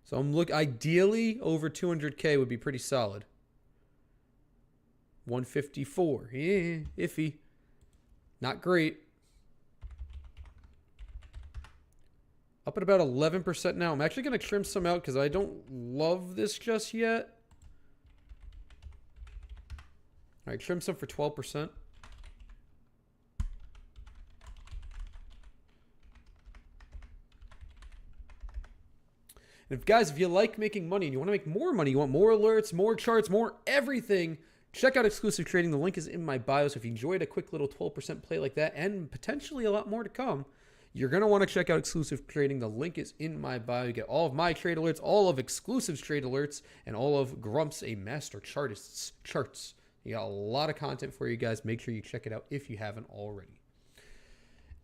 So I'm ideally over 200K would be pretty solid. 154. Yeah, iffy. Not great. Up at about 11% now. I'm actually going to trim some out because I don't love this just yet. All right, trim some for 12%. And if you like making money and you want to make more money, you want more alerts, more charts, more everything, check out exclusive trading. The link is in my bio. So if you enjoyed a quick little 12% play like that and potentially a lot more to come, you're going to want to check out exclusive trading. The link is in my bio. You get all of my trade alerts, all of exclusive trade alerts, and all of Grump's, a master chartist's charts. You got a lot of content for you guys. Make sure you check it out if you haven't already.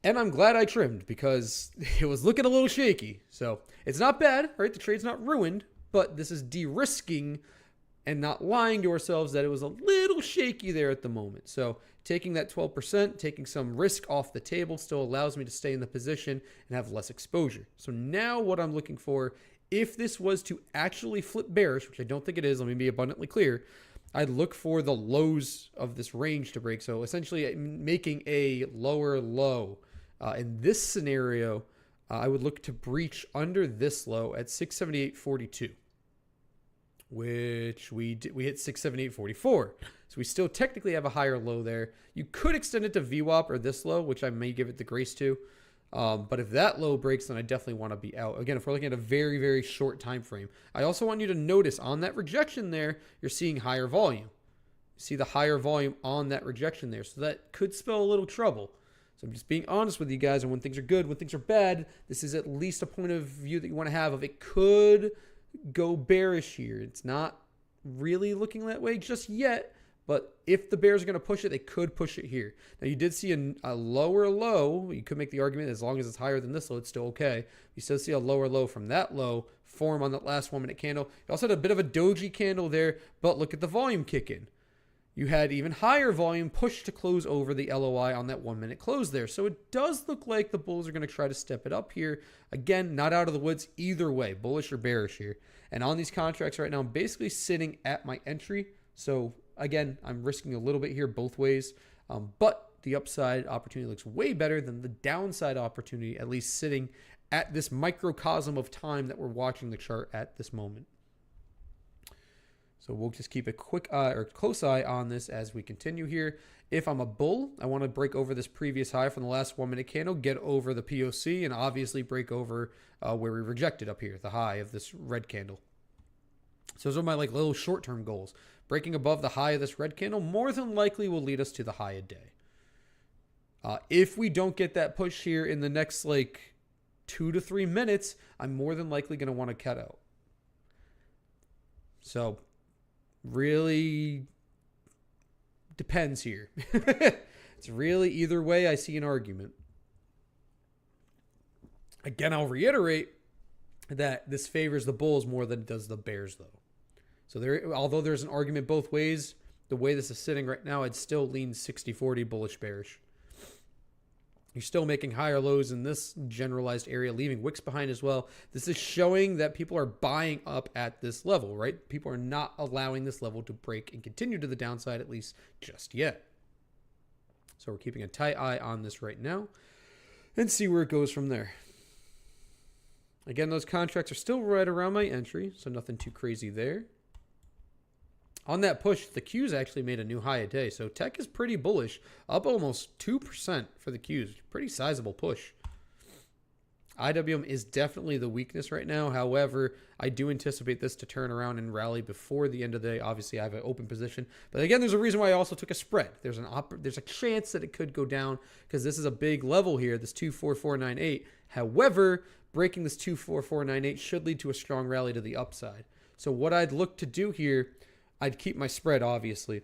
And I'm glad I trimmed because it was looking a little shaky. So it's not bad, right? The trade's not ruined, but this is de-risking and not lying to ourselves that it was a little shaky there at the moment. So taking that 12%, taking some risk off the table still allows me to stay in the position and have less exposure. So now what I'm looking for, if this was to actually flip bearish, which I don't think it is, let me be abundantly clear, I'd look for the lows of this range to break. So essentially making a lower low. In this scenario, I would look to breach under this low at 678.42, which we hit 678.44. So we still technically have a higher low there. You could extend it to VWAP or this low, which I may give it the grace to. But if that low breaks, then I definitely want to be out. Again, if we're looking at a very, very short time frame, I also want you to notice on that rejection there, you're seeing higher volume. See the higher volume on that rejection there. So that could spell a little trouble. So I'm just being honest with you guys, and when things are good, when things are bad, this is at least a point of view that you want to have of it could go bearish here. It's not really looking that way just yet, but if the bears are going to push it, they could push it here. Now, you did see a lower low. You could make the argument as long as it's higher than this low, it's still okay. You still see a lower low from that low form on that last 1 minute candle. You also had a bit of a doji candle there, but look at the volume kick in. you had even higher volume push to close over the LOI on that 1 minute close there. So it does look like the bulls are going to try to step it up here. Again, not out of the woods either way, bullish or bearish here. And on these contracts right now, I'm basically sitting at my entry. So again, I'm risking a little bit here both ways. But the upside opportunity looks way better than the downside opportunity, at least sitting at this microcosm of time that we're watching the chart at this moment. So we'll just keep a quick eye or close eye on this as we continue here. If I'm a bull, I want to break over this previous high from the last 1 minute candle, get over the POC, and obviously break over where we rejected up here, the high of this red candle. So those are my like little short-term goals. Breaking above the high of this red candle more than likely will lead us to the high a day. If we don't get that push here in the next like 2 to 3 minutes, I'm more than likely going to want to cut out. So really depends here. It's really either way I see an argument. Again, I'll reiterate that this favors the bulls more than it does the bears though. So there, although there's an argument both ways, the way this is sitting right now, I'd still lean 60-40 bullish bearish. You're still making higher lows in this generalized area, leaving wicks behind as well. This is showing that people are buying up at this level, right? People are not allowing this level to break and continue to the downside, at least just yet. So we're keeping a tight eye on this right now and see where it goes from there. Again, those contracts are still right around my entry, so nothing too crazy there. On that push, the Qs actually made a new high a day. So tech is pretty bullish, up almost 2% for the Qs. Pretty sizable push. IWM is definitely the weakness right now. However, I do anticipate this to turn around and rally before the end of the day. Obviously, I have an open position. But again, there's a reason why I also took a spread. There's a chance that it could go down because this is a big level here, this 24498. However, breaking this 24498 should lead to a strong rally to the upside. So what I'd look to do here, I'd keep my spread, obviously.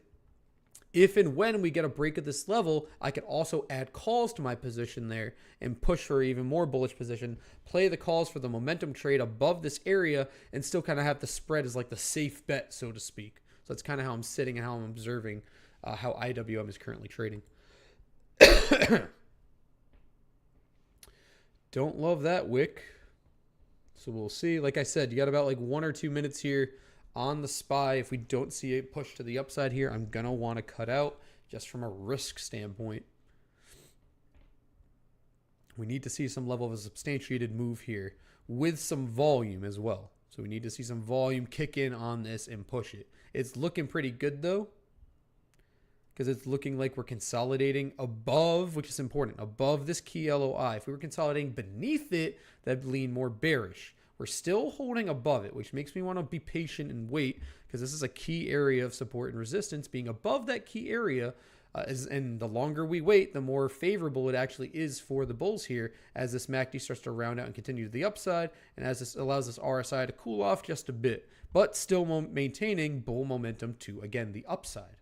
If and when we get a break at this level, I could also add calls to my position there and push for even more bullish position, play the calls for the momentum trade above this area, and still kind of have the spread as like the safe bet, so to speak. So that's kind of how I'm sitting and how I'm observing how IWM is currently trading. Don't love that wick. So we'll see. Like I said, you got about like 1 or 2 minutes here on the SPY. If we don't see a push to the upside here, I'm going to want to cut out just from a risk standpoint. We need to see some level of a substantiated move here with some volume as well. So we need to see some volume kick in on this and push it. It's looking pretty good though, because it's looking like we're consolidating above, which is important, above this key LOI. If we were consolidating beneath it, that'd lean more bearish. We're still holding above it, which makes me want to be patient and wait, because this is a key area of support and resistance. Being above that key area, and the longer we wait, the more favorable it actually is for the bulls here, as this MACD starts to round out and continue to the upside, and as this allows this RSI to cool off just a bit, but still maintaining bull momentum to, again, the upside.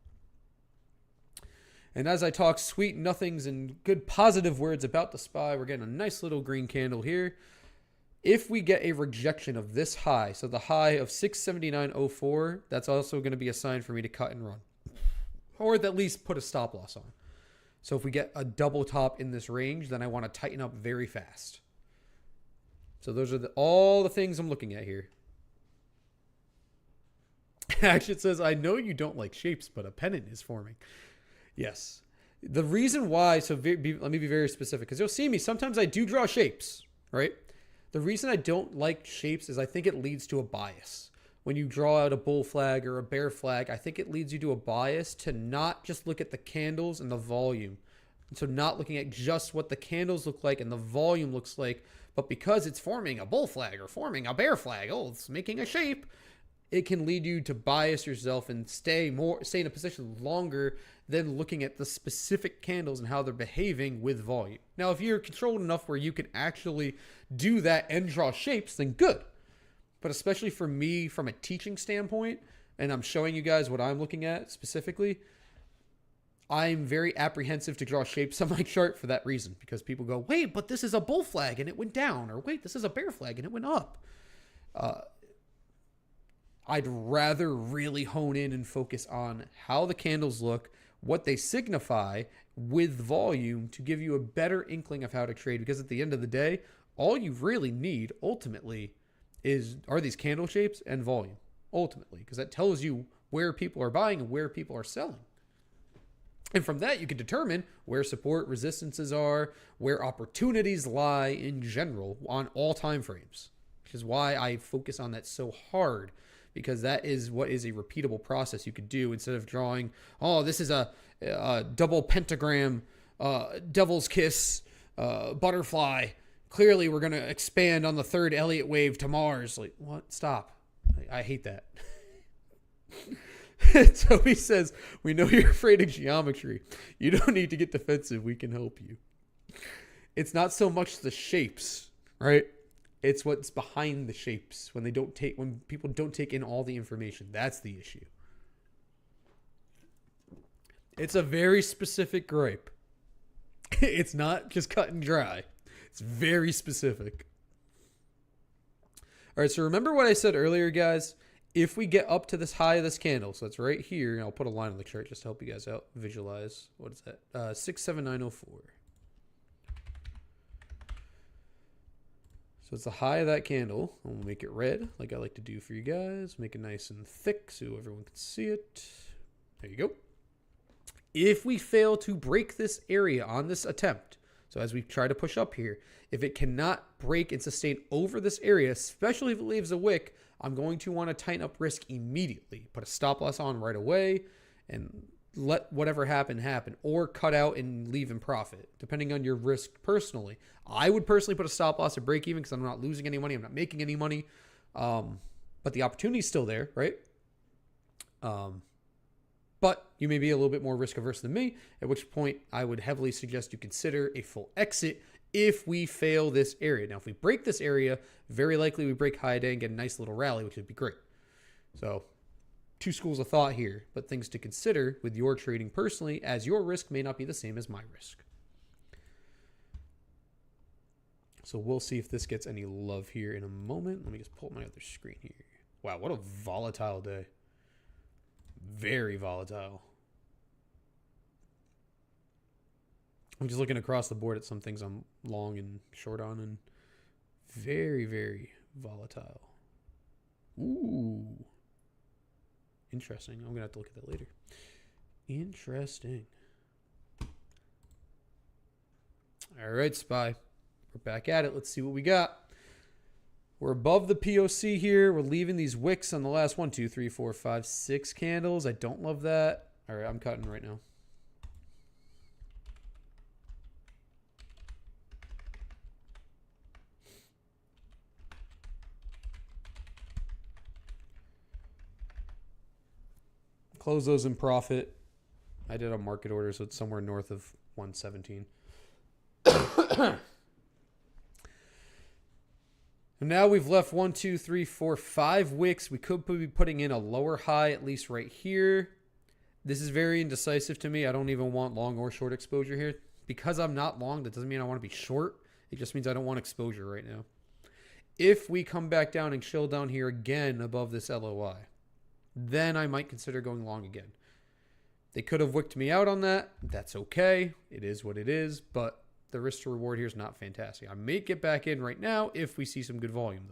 And as I talk sweet nothings and good positive words about the SPY, we're getting a nice little green candle here. If we get a rejection of this high, so the high of 679.04, that's also going to be a sign for me to cut and run, or at least put a stop loss on. So if we get a double top in this range, then I want to tighten up very fast. So those are all the things I'm looking at here. Actually, it says, I know you don't like shapes, but a pennant is forming. Yes. The reason why, so let me be very specific, because you'll see me, sometimes I do draw shapes, right? The reason I don't like shapes is I think it leads to a bias. When you draw out a bull flag or a bear flag, I think it leads you to a bias to not just look at the candles and the volume. So not looking at just what the candles look like and the volume looks like, but because it's forming a bull flag or forming a bear flag, oh, it's making a shape, it can lead you to bias yourself and stay in a position longer than looking at the specific candles and how they're behaving with volume. Now, if you're controlled enough where you can actually do that and draw shapes, then good. But especially for me, from a teaching standpoint, and I'm showing you guys what I'm looking at specifically, I'm very apprehensive to draw shapes on my chart for that reason, because people go, wait, but this is a bull flag and it went down, or wait, this is a bear flag and it went up. I'd rather really hone in and focus on how the candles look, what they signify with volume to give you a better inkling of how to trade. Because at the end of the day, all you really need ultimately are these candle shapes and volume, ultimately, because that tells you where people are buying and where people are selling. And from that, you can determine where support resistances are, where opportunities lie in general on all time frames, which is why I focus on that so hard, because that is what is a repeatable process you could do instead of drawing, oh, this is a double pentagram, devil's kiss, butterfly. Clearly, we're going to expand on the third Elliott wave to Mars. Like, what? Stop. I hate that. So he says, we know you're afraid of geometry. You don't need to get defensive. We can help you. It's not so much the shapes, right? It's what's behind the shapes when people don't take in all the information. That's the issue. It's a very specific gripe. It's not just cut and dry. It's very specific. All right, so remember what I said earlier, guys? If we get up to this high of this candle, so it's right here, and I'll put a line on the chart just to help you guys out, visualize. What is that? 67904. So it's the high of that candle. And we'll make it red, like I like to do for you guys. Make it nice and thick so everyone can see it. There you go. If we fail to break this area on this attempt, so as we try to push up here, if it cannot break and sustain over this area, especially if it leaves a wick, I'm going to want to tighten up risk immediately. Put a stop loss on right away and let whatever happen, or cut out and leave in profit, depending on your risk personally. I would personally put a stop loss at break even because I'm not losing any money. I'm not making any money. But the opportunity is still there, right? But you may be a little bit more risk averse than me, at which point I would heavily suggest you consider a full exit if we fail this area. Now, if we break this area, very likely we break high day and get a nice little rally, which would be great. So, two schools of thought here, but things to consider with your trading personally, as your risk may not be the same as my risk. So we'll see if this gets any love here in a moment. Let me just pull up my other screen here. Wow, what a volatile day. Very volatile. I'm just looking across the board at some things I'm long and short on, and very, very volatile. Ooh. Interesting. I'm going to have to look at that later. Interesting. All right, SPY. We're back at it. Let's see what we got. We're above the POC here. We're leaving these wicks on the last 1, 2, 3, 4, 5, 6 candles. I don't love that. All right, I'm cutting right now. Close those in profit. I did a market order, so it's somewhere north of 117. And now we've left 1, 2, 3, 4, 5 wicks. We could be putting in a lower high, at least right here. This is very indecisive to me. I don't even want long or short exposure here. Because I'm not long, that doesn't mean I want to be short. It just means I don't want exposure right now. If we come back down and chill down here again above this LOI, then I might consider going long again. They could have wicked me out on that. That's okay. It is what it is. But the risk to reward here is not fantastic. I may get back in right now if we see some good volume,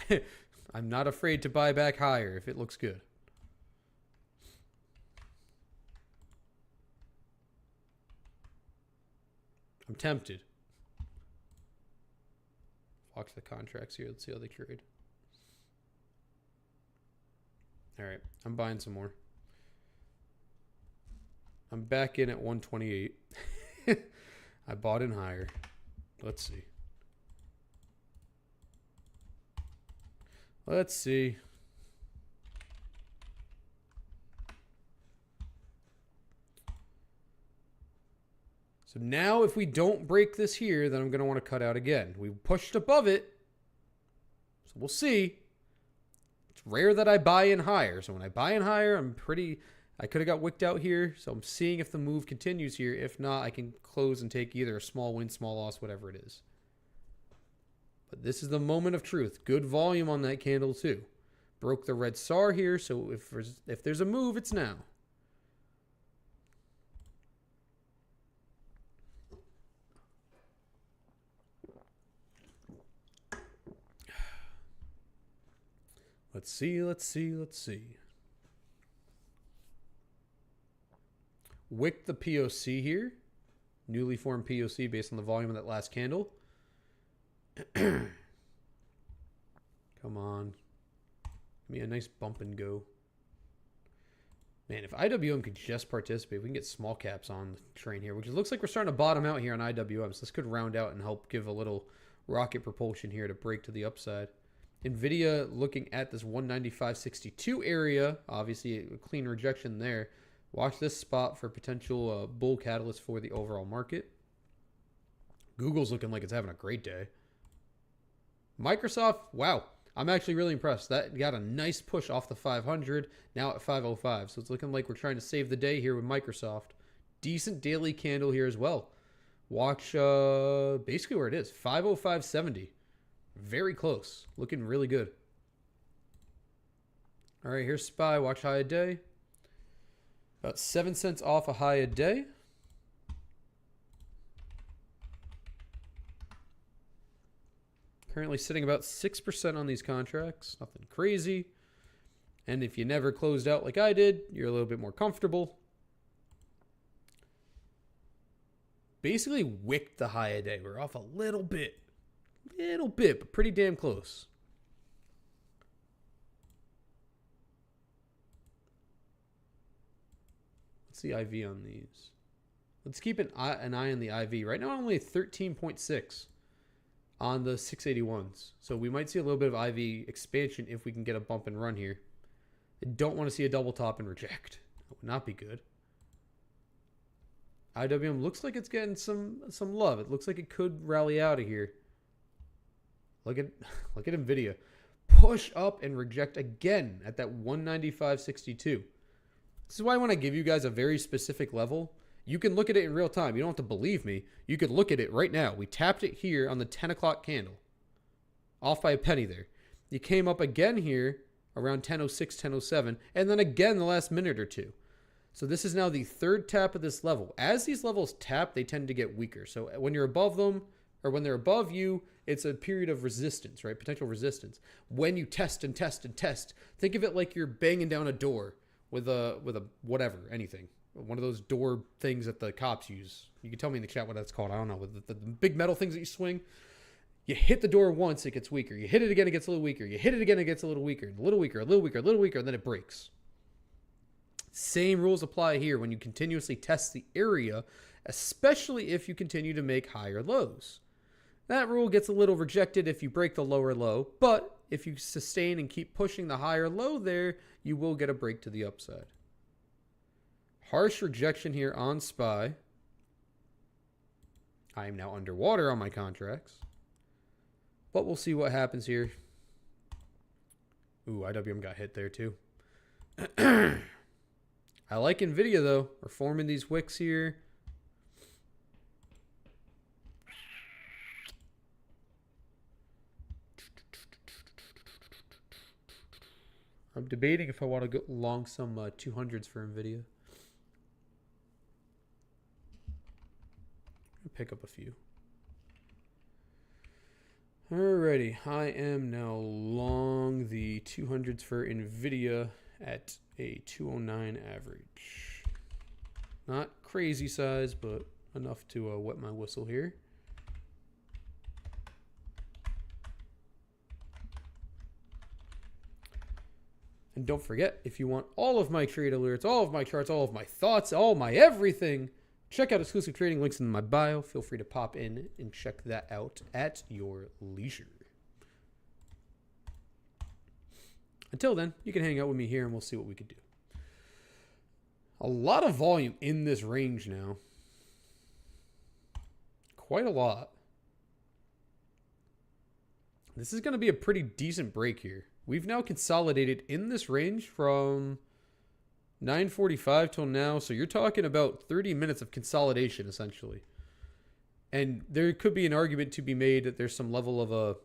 though. I'm not afraid to buy back higher if it looks good. I'm tempted. Watch the contracts here. Let's see how they trade. All right, I'm buying some more. I'm back in at 128. I bought in higher. Let's see. Let's see. So now if we don't break this here, then I'm going to want to cut out again. We pushed above it. So we'll see. It's rare that I buy in higher. So when I buy in higher, I could have got wicked out here. So I'm seeing if the move continues here. If not, I can close and take either a small win, small loss, whatever it is. But this is the moment of truth. Good volume on that candle too. Broke the red SAR here, so if there's a move, it's now. Let's see, let's see, let's see. Wick the POC here. Newly formed POC based on the volume of that last candle. Come on. Give me a nice bump and go. Man, if IWM could just participate, we can get small caps on the train here, which it looks like we're starting to bottom out here on IWM. So this could round out and help give a little rocket propulsion here to break to the upside. NVIDIA looking at this 195.62 area. Obviously, a clean rejection there. Watch this spot for potential bull catalyst for the overall market. Google's looking like it's having a great day. Microsoft, wow. I'm actually really impressed. That got a nice push off the 500, now at 505. So it's looking like we're trying to save the day here with Microsoft. Decent daily candle here as well. Watch basically where it is, 505.70. Very close. Looking really good. All right, here's SPY. Watch high a day. About 7 cents off a high a day. Currently sitting about 6% on these contracts. Nothing crazy. And if you never closed out like I did, you're a little bit more comfortable. Basically wicked the high a day. We're off a little bit. But pretty damn close. What's the IV on these? Let's keep an eye on the IV. Right now, only 13.6 on the 681s. So we might see a little bit of IV expansion if we can get a bump and run here. I don't want to see a double top and reject. That would not be good. IWM looks like it's getting some love. It looks like it could rally out of here. Look at NVIDIA. Push up and reject again at that 195.62. This is why I want to give you guys a very specific level. You can look at it in real time. You don't have to believe me. You could look at it right now. We tapped it here on the 10 o'clock candle. Off by a penny there. You came up again here around 10:06, 10:07, and then again the last minute or two. So this is now the third tap of this level. As these levels tap, they tend to get weaker. So when you're above them, or when they're above you, it's a period of resistance, right? Potential resistance. When you test and test and test, think of it like you're banging down a door with a whatever, anything. One of those door things that the cops use. You can tell me in the chat what that's called. I don't know. With the big metal things that you swing. You hit the door once, it gets weaker. You hit it again, it gets a little weaker. You hit it again, it gets a little weaker. A little weaker, a little weaker, a little weaker, and then it breaks. Same rules apply here when you continuously test the area, especially if you continue to make higher lows. That rule gets a little rejected if you break the lower low, but if you sustain and keep pushing the higher low there, you will get a break to the upside. Harsh rejection here on SPY. I am now underwater on my contracts, but we'll see what happens here. Ooh, IWM got hit there too. I like NVIDIA though. We're forming these wicks here. I'm debating if I want to go long some 200s for NVIDIA. I'll pick up a few. Alrighty, I am now long the 200s for NVIDIA at a 209 average. Not crazy size, but enough to wet my whistle here. And don't forget, if you want all of my trade alerts, all of my charts, all of my thoughts, all my everything, check out exclusive trading links in my bio. Feel free to pop in and check that out at your leisure. Until then, you can hang out with me here and we'll see what we can do. A lot of volume in this range now. Quite a lot. This is going to be a pretty decent break here. We've now consolidated in this range from 9:45 till now. So you're talking about 30 minutes of consolidation, essentially. And there could be an argument to be made that there's some level of a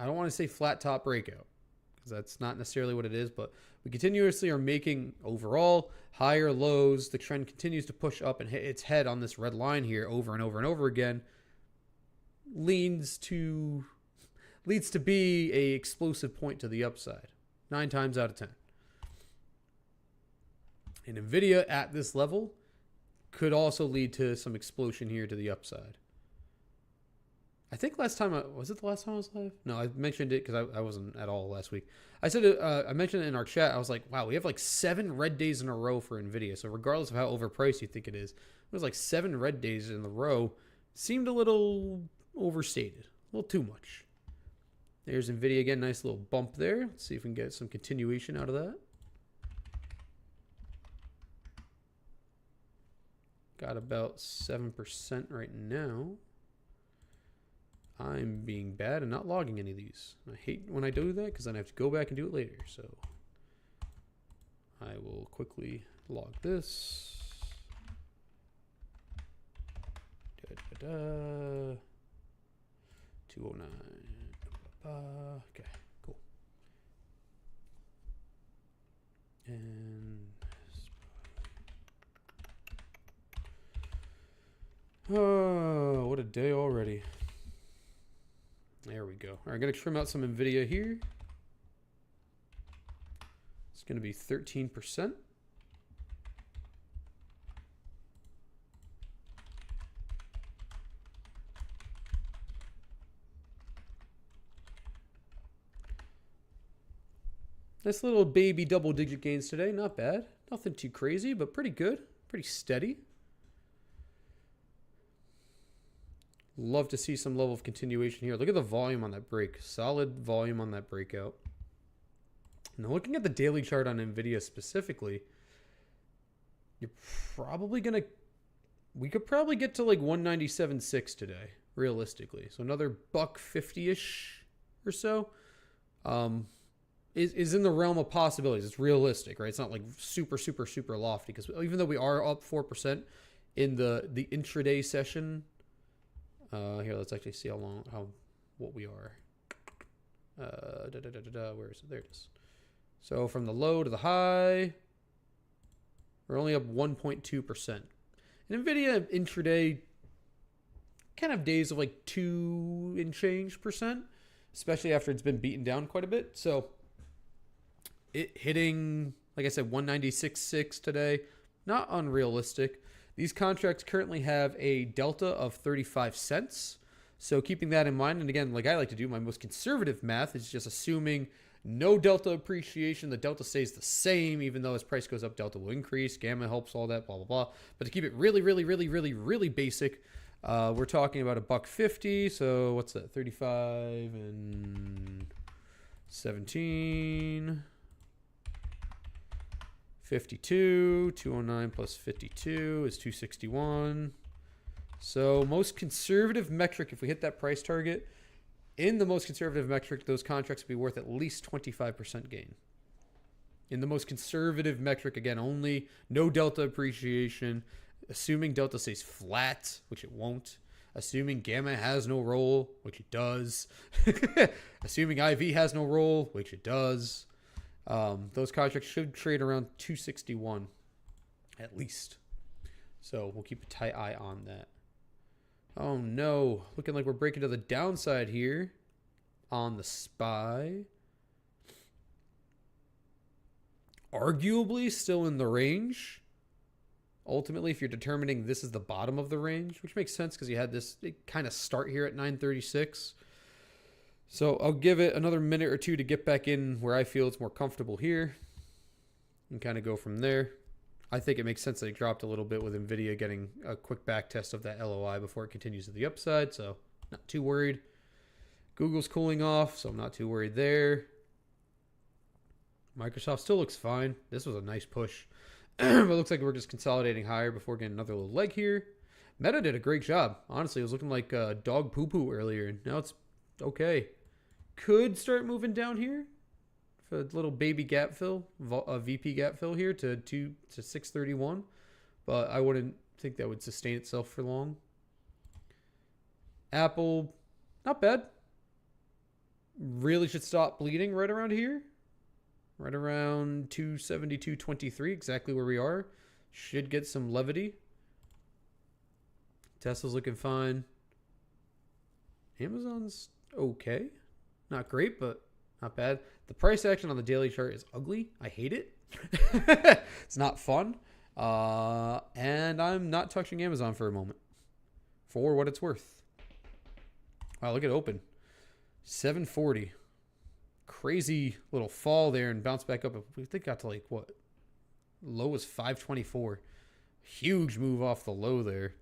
I don't want to say flat top breakout because that's not necessarily what it is, but we continuously are making overall higher lows. The trend continues to push up and hit its head on this red line here over and over and over again. Leads to be a explosive point to the upside 9 times out of 10. And Nvidia at this level could also lead to some explosion here to the upside. I think last time, was it the last time I was live? No, I mentioned it because I wasn't at all last week. I said, I mentioned it in our chat. I was like, wow, we have like 7 red days in a row for Nvidia. So regardless of how overpriced you think it is, it was like 7 red days in a row. Seemed a little overstated, a little too much. There's Nvidia again, nice little bump there. Let's see if we can get some continuation out of that. Got about 7% right now. I'm being bad and not logging any of these. I hate when I do that because then I have to go back and do it later. So I will quickly log this. 209. Okay, cool. And oh, what a day already. There we go. All right, I'm going to trim out some Nvidia here. It's going to be 13%. Nice little baby double-digit gains today. Not bad. Nothing too crazy, but pretty good. Pretty steady. Love to see some level of continuation here. Look at the volume on that break. Solid volume on that breakout. Now looking at the daily chart on Nvidia specifically, you're probably going to... We could probably get to like 197.6 today, realistically. So another $1.50-ish or so is in the realm of possibilities. It's realistic, right? It's not like super, super, super lofty because even though we are up 4% in the intraday session... here, let's actually see what we are. Where is it? There it is. So from the low to the high, we're only up 1.2%. And Nvidia intraday kind of days of like 2 and change percent, especially after it's been beaten down quite a bit. So it hitting, like I said, 196.6 today, not unrealistic. These contracts currently have a delta of 35 cents. So keeping that in mind, and again, like I like to do, my most conservative math is just assuming no delta appreciation. The delta stays the same, even though as price goes up, delta will increase. Gamma helps, all that, blah, blah, blah. But to keep it really, really, really, really, really basic, we're talking about $1.50. So what's that? 35 and 17. 52, 209 plus 52 is 261. So most conservative metric, if we hit that price target, in the most conservative metric, those contracts would be worth at least 25% gain. In the most conservative metric, again, only no delta appreciation, assuming delta stays flat, which it won't, assuming gamma has no role, which it does, assuming IV has no role, which it does. Those contracts should trade around 261 at least. So we'll keep a tight eye on that. Oh no, looking like we're breaking to the downside here on the SPY. Arguably still in the range. Ultimately, if you're determining this is the bottom of the range, which makes sense because you had this kind of start here at 936. So I'll give it another minute or two to get back in where I feel it's more comfortable here and kind of go from there. I think it makes sense that it dropped a little bit with Nvidia getting a quick back test of that LOI before it continues to the upside. So not too worried. Google's cooling off, so I'm not too worried there. Microsoft still looks fine. This was a nice push. But it looks like we're just consolidating higher before getting another little leg here. Meta did a great job. Honestly, it was looking like dog poo-poo earlier, and now it's okay. Could start moving down here for a little baby gap fill, a VP gap fill here to 631, but I wouldn't think that would sustain itself for long. Apple, not bad. really should stop bleeding right around here. Right around 272.23, exactly where we are. Should get some levity. Tesla's looking fine. Amazon's okay. Not great, but not bad. The price action on the daily chart is ugly. I hate it. It's not fun. And I'm not touching Amazon for a moment. For what it's worth. Wow, look at open. 740. Crazy little fall there and bounce back up. I think got to like what? Low was 524. Huge move off the low there.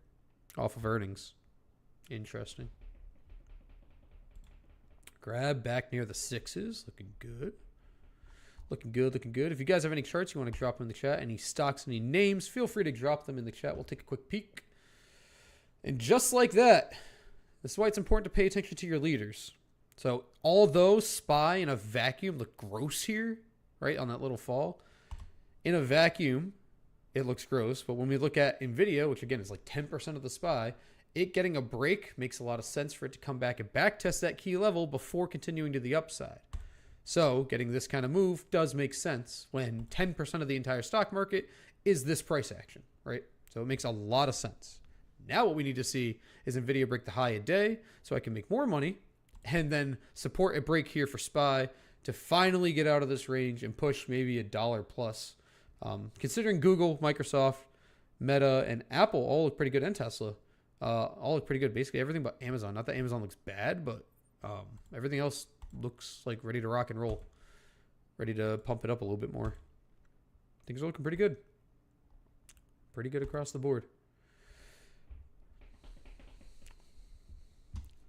Off of earnings. Interesting. Grab back near the sixes. Looking good. Looking good, looking good. If you guys have any charts you want to drop them in the chat, any stocks, any names, feel free to drop them in the chat. We'll take a quick peek. And just like that, this is why it's important to pay attention to your leaders. So although SPY in a vacuum look gross here, right, on that little fall, in a vacuum, it looks gross. But when we look at NVIDIA, which again is like 10% of the SPY, it getting a break makes a lot of sense for it to come back and back test that key level before continuing to the upside. So getting this kind of move does make sense when 10% of the entire stock market is this price action, right? So it makes a lot of sense. Now what we need to see is NVIDIA break the high a day so I can make more money and then support a break here for SPY to finally get out of this range and push maybe $1 plus. Considering Google, Microsoft, Meta, and Apple all look pretty good, and Tesla all look pretty good. Basically everything but Amazon. Not that Amazon looks bad, but everything else looks like ready to rock and roll. Ready to pump it up a little bit more. Things are looking pretty good. Pretty good across the board.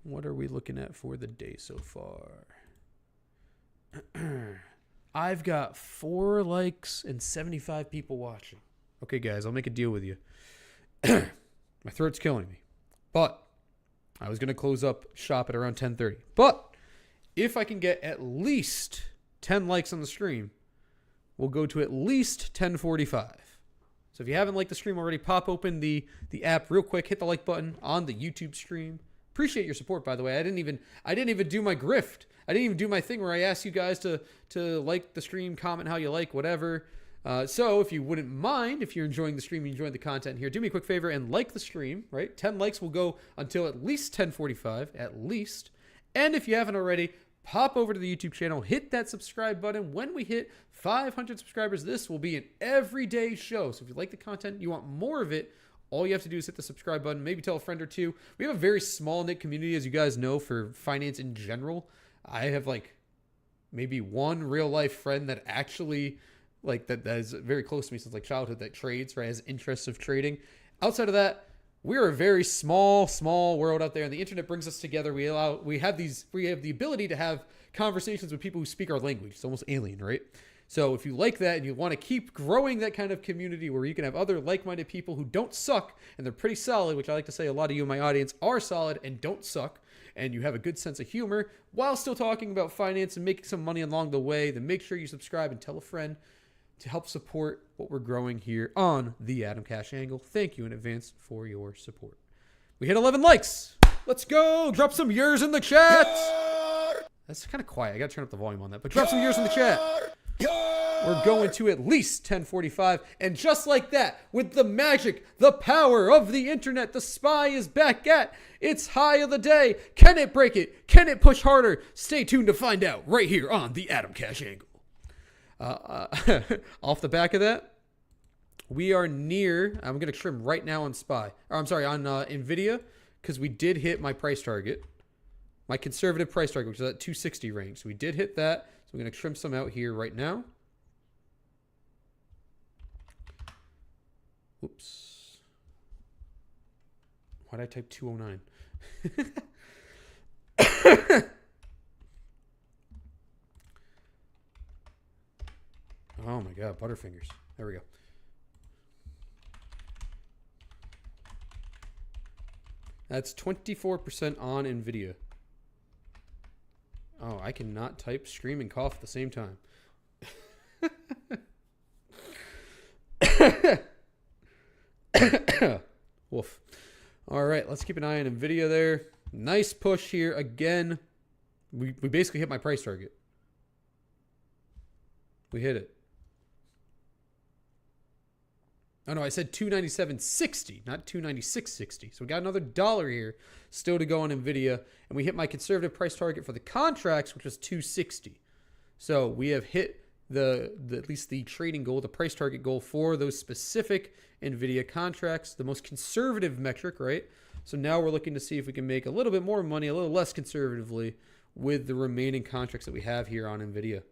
What are we looking at for the day so far? I've got 4 likes and 75 people watching. Okay, guys, I'll make a deal with you. My throat's killing me. But I was going to close up shop at around 10:30. But if I can get at least 10 likes on the stream, we'll go to at least 10:45. So if you haven't liked the stream already, pop open the app real quick, hit the like button on the YouTube stream. Appreciate your support, by the way. I didn't even do my grift. I didn't even do my thing where I asked you guys to like the stream, comment how you like, whatever. So if you wouldn't mind, if you're enjoying the stream, you enjoying the content here, do me a quick favor and like the stream, right? 10 likes will go until at least 10:45, at least. And if you haven't already, pop over to the YouTube channel, hit that subscribe button. When we hit 500 subscribers, this will be an everyday show. So if you like the content, you want more of it, all you have to do is hit the subscribe button, maybe tell a friend or two. We have a very small knit community, as you guys know, for finance in general. I have like maybe one real life friend that actually like that is very close to me since like childhood that trades, right? Has interests of trading. Outside of that, we're a very small world out there, and the internet brings us together. We have the ability to have conversations with people who speak our language. It's almost alien, right? So if you like that and you want to keep growing that kind of community where you can have other like-minded people who don't suck and they're pretty solid, which I like to say a lot of you in my audience are solid and don't suck, and you have a good sense of humor while still talking about finance and making some money along the way, then make sure you subscribe and tell a friend to help support what we're growing here on the Atomcash Angle. Thank you in advance for your support. We hit 11 likes. Let's go. Drop some yours in the chat. That's kind of quiet. I got to turn up the volume on that, but drop some yours in the chat. We're going to at least 10:45. And just like that, with the magic, the power of the internet, the SPY is back at its high of the day. Can it break it? Can it push harder? Stay tuned to find out right here on the Atomcash Angle. Off the back of that, we are near, I'm going to trim right now on SPY. Or I'm sorry, on NVIDIA, because we did hit my price target. My conservative price target, which is that 260 range. So we did hit that. So I'm going to trim some out here right now. Oops. Why did I type 209? Oh my God, Butterfingers. There we go. That's 24% on NVIDIA. Oh, I cannot type, scream, and cough at the same time. Woof. All right, let's keep an eye on NVIDIA there. Nice push here again. We basically hit my price target. We hit it. Oh no, I said 297.60, not 296.60. So we got another dollar here still to go on Nvidia, and we hit my conservative price target for the contracts, which was 260. So we have hit the at least the trading goal, the price target goal for those specific Nvidia contracts, the most conservative metric, right? So now we're looking to see if we can make a little bit more money, a little less conservatively, with the remaining contracts that we have here on Nvidia.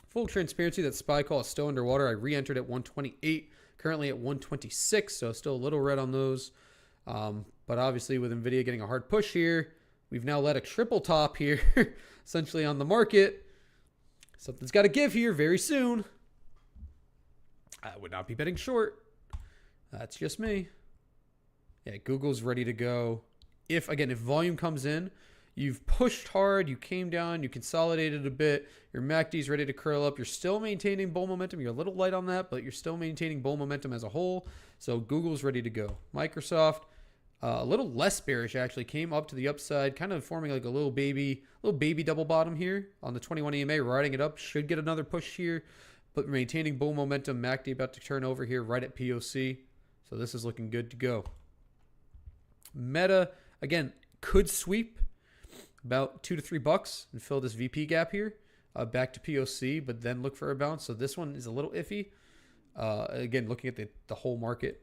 Full transparency, that SPY call is still underwater. I re-entered at 128, currently at 126, so still a little red on those. But obviously with Nvidia getting a hard push here, we've now let a triple top here, essentially on the market. Something's got to give here very soon. I would not be betting short. That's just me. Yeah, Google's ready to go. If volume comes in, you've pushed hard, you came down, you consolidated a bit, your MACD's ready to curl up, you're still maintaining bull momentum, you're a little light on that, but you're still maintaining bull momentum as a whole, so Google's ready to go. Microsoft, a little less bearish actually, came up to the upside, kind of forming like a little baby double bottom here on the 21 EMA, riding it up, should get another push here, but maintaining bull momentum. MACD about to turn over here right at POC, so this is looking good to go. Meta, again, could sweep about $2 to $3 and fill this VP gap here back to POC, but then look for a bounce. So this one is a little iffy. Again, looking at the whole market,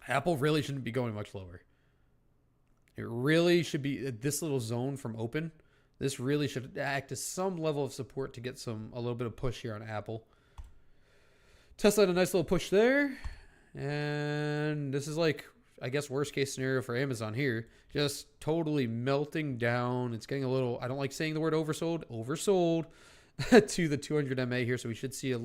Apple really shouldn't be going much lower. It really should be this little zone from open. This really should act as some level of support to get a little bit of push here on Apple. Tesla had a nice little push there, and this is like, I guess, worst case scenario for Amazon here. Just totally melting down. It's getting a little, I don't like saying the word oversold to the 200 MA here. So we should see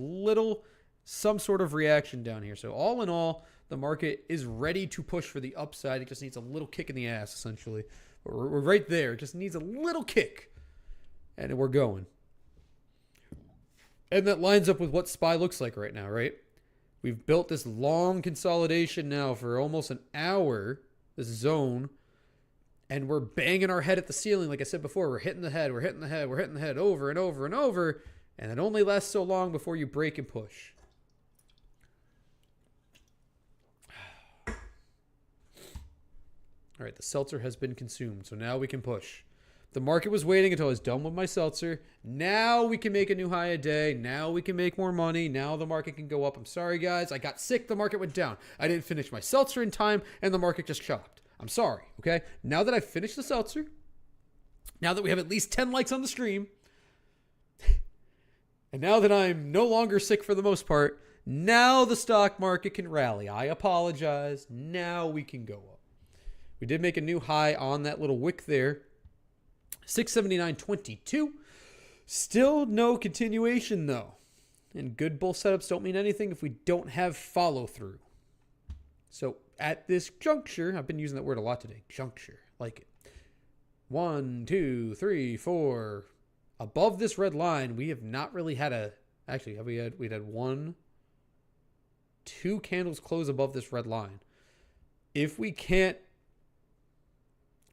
some sort of reaction down here. So all in all, the market is ready to push for the upside. It just needs a little kick in the ass, essentially. We're right there. It just needs a little kick. And we're going. And that lines up with what SPY looks like right now, right? We've built this long consolidation now for almost an hour, this zone, and we're banging our head at the ceiling. Like I said before, we're hitting the head over and over and over, and it only lasts so long before you break and push. All right, the seltzer has been consumed, so now we can push. The market was waiting until I was done with my seltzer. Now we can make a new high a day. Now we can make more money. Now the market can go up. I'm sorry, guys. I got sick. The market went down. I didn't finish my seltzer in time, and the market just chopped. I'm sorry, okay? Now that I've finished the seltzer, now that we have at least 10 likes on the stream, and now that I'm no longer sick for the most part, now the stock market can rally. I apologize. Now we can go up. We did make a new high on that little wick there. 679.22. Still no continuation though. And good bull setups don't mean anything if we don't have follow through. So at this juncture, I've been using that word a lot today. Juncture. Like it. 1, 2, 3, 4. Above this red line, we have not really had a. Actually, we'd had 1, 2 candles close above this red line. If we can't.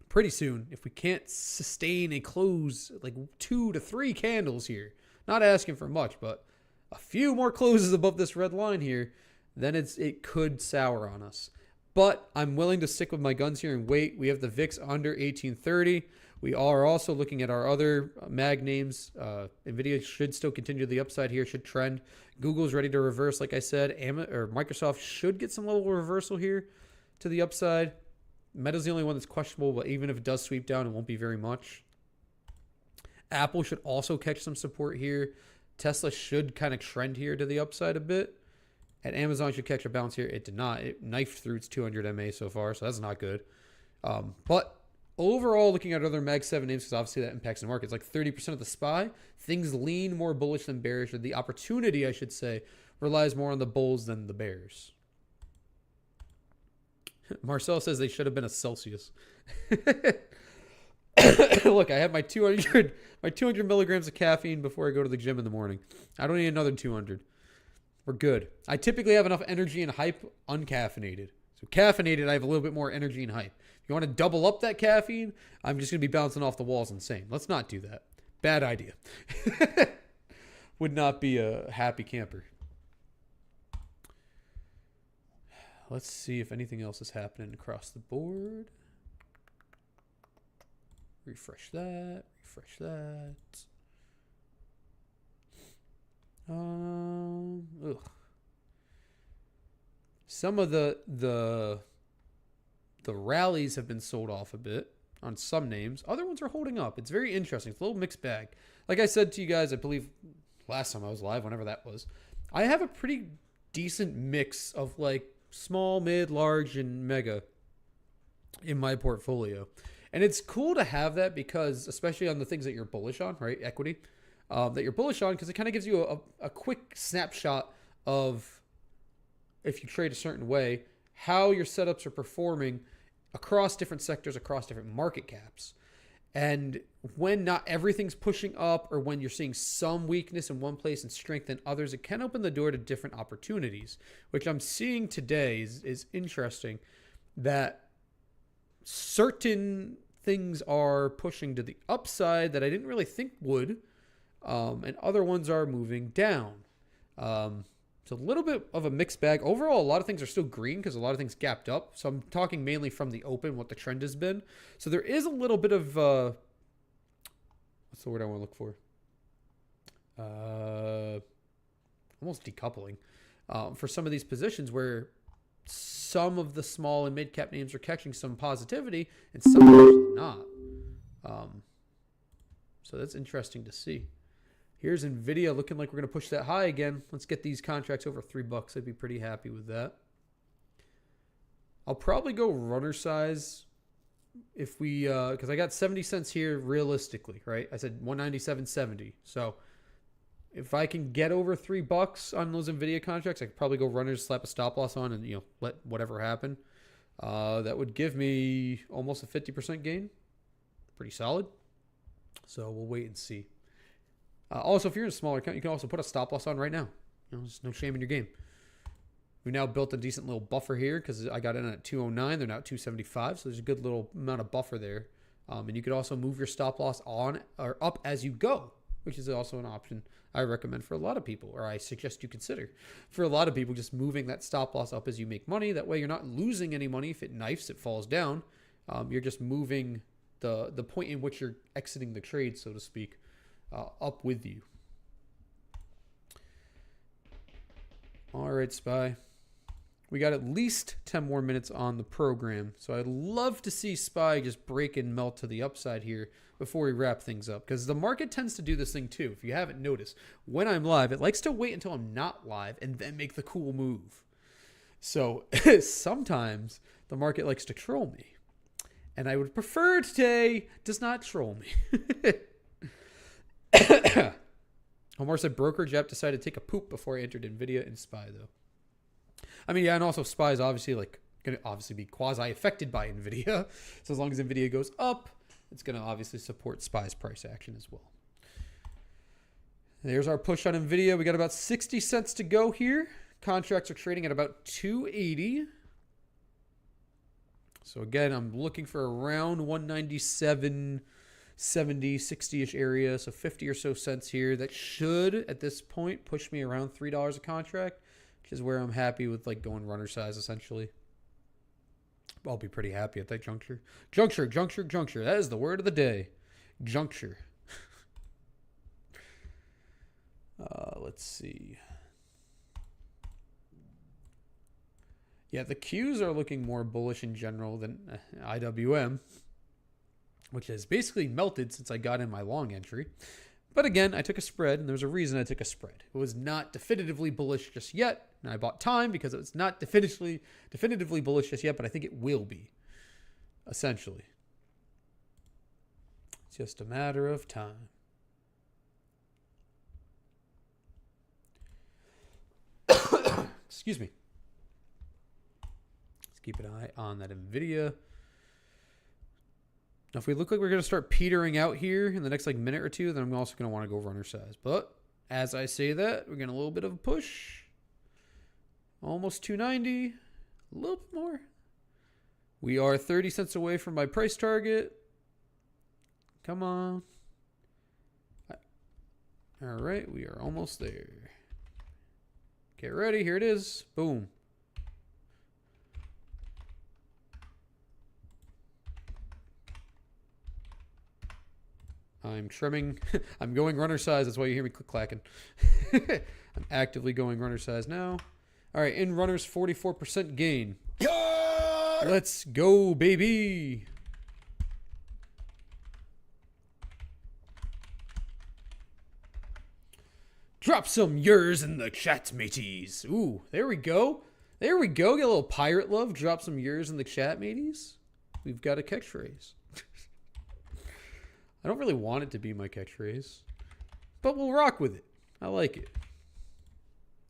Pretty soon, if we can't sustain a close like 2 to 3 candles here, not asking for much, but a few more closes above this red line here, then it could sour on us. But I'm willing to stick with my guns here and wait. We have the VIX under 1830. We are also looking at our other mag names. Nvidia should still continue the upside here, should trend. Google's ready to reverse, like I said. Microsoft should get some level of reversal here to the upside. Meta's the only one that's questionable, but even if it does sweep down, it won't be very much. Apple should also catch some support here. Tesla should kind of trend here to the upside a bit. And Amazon should catch a bounce here. It did not. It knifed through its 200 MA so far, so that's not good. But overall, looking at other Mag 7 names, because obviously that impacts the market, it's like 30% of the SPY. Things lean more bullish than bearish, or the opportunity, I should say, relies more on the bulls than the bears. Marcel says they should have been a Celsius. Look, I have my 200 milligrams of caffeine before I go to the gym in the morning. I don't need another 200. We're good. I typically have enough energy and hype uncaffeinated. So So caffeinated, I have a little bit more energy and hype. If you want to double up that caffeine, I'm just going to be bouncing off the walls insane. Let's not do that. Bad idea. Would not be a happy camper. Let's see if anything else is happening across the board. Refresh that. Refresh that. Ugh. Some of the rallies have been sold off a bit on some names. Other ones are holding up. It's very interesting. It's a little mixed bag. Like I said to you guys, I believe last time I was live, whenever that was, I have a pretty decent mix of like small, mid, large, and mega in my portfolio. And it's cool to have that because, especially on the things that you're bullish on, right? Equity, that you're bullish on, because it kind of gives you a quick snapshot of, if you trade a certain way, how your setups are performing across different sectors, across different market caps. And when not everything's pushing up, or when you're seeing some weakness in one place and strength in others, it can open the door to different opportunities, which I'm seeing today is interesting, that certain things are pushing to the upside that I didn't really think would, and other ones are moving down. It's a little bit of a mixed bag. Overall, a lot of things are still green because a lot of things gapped up. So I'm talking mainly from the open, what the trend has been. So there is a little bit of, what's the word I want to look for? Almost decoupling for some of these positions, where some of the small and mid cap names are catching some positivity and some are actually not. So that's interesting to see. Here's NVIDIA looking like we're going to push that high again. Let's get these contracts over $3. I'd be pretty happy with that. I'll probably go runner size if we, because I got 70 cents here realistically, right? I said 197.70. So if I can get over $3 on those NVIDIA contracts, I could probably go runners, slap a stop loss on, and let whatever happen. That would give me almost a 50% gain. Pretty solid. So we'll wait and see. Also, if you're in a smaller account, you can also put a stop loss on right now. There's no shame in your game. We now built a decent little buffer here because I got in at 209. They're now at 275, so there's a good little amount of buffer there. And you could also move your stop loss on or up as you go, which is also an option I recommend for a lot of people, or I suggest you consider. For a lot of people, just moving that stop loss up as you make money. That way you're not losing any money. If it knifes, it falls down. You're just moving the point in which you're exiting the trade, so to speak, up with you. All right, SPY. We got at least 10 more minutes on the program. So I'd love to see SPY just break and melt to the upside here before we wrap things up. Because the market tends to do this thing too. If you haven't noticed, when I'm live, it likes to wait until I'm not live and then make the cool move. So sometimes the market likes to troll me. And I would prefer today does not troll me. Omar said brokerage app decided to take a poop before I entered NVIDIA and SPY though. I mean, yeah, and also SPY is obviously going to obviously be quasi affected by NVIDIA. So as long as NVIDIA goes up, it's going to obviously support SPY's price action as well. There's our push on NVIDIA. We got about 60 cents to go here. Contracts are trading at about 280. So again, I'm looking for around 197, 70, 60-ish area. So 50 or so cents here. That should, at this point, push me around $3 a contract, which is where I'm happy with going runner size, essentially. I'll be pretty happy at that juncture. Juncture. That is the word of the day. Juncture. Let's see. Yeah, the Qs are looking more bullish in general than IWM, which has basically melted since I got in my long entry. But again, I took a spread, and there's a reason I took a spread. It was not definitively bullish just yet, and I bought time because it was not definitively bullish just yet, but I think it will be, essentially. It's just a matter of time. Excuse me. Let's keep an eye on that NVIDIA. Now, if we look like we're going to start petering out here in the next minute or two, then I'm also going to want to go runner size. But as I say that, we're getting a little bit of a push. Almost 290. A little bit more. We are 30 cents away from my price target. Come on. All right, we are almost there. Get ready. Here it is. Boom. I'm trimming. I'm going runner size. That's why you hear me click clacking. I'm actively going runner size now. All right, in runners, 44% gain. Let's go, baby. Drop some yours in the chat, mateys. Ooh, there we go. There we go. Get a little pirate love. Drop some yours in the chat, mateys. We've got a catchphrase. I don't really want it to be my catchphrase, but we'll rock with it. I like it.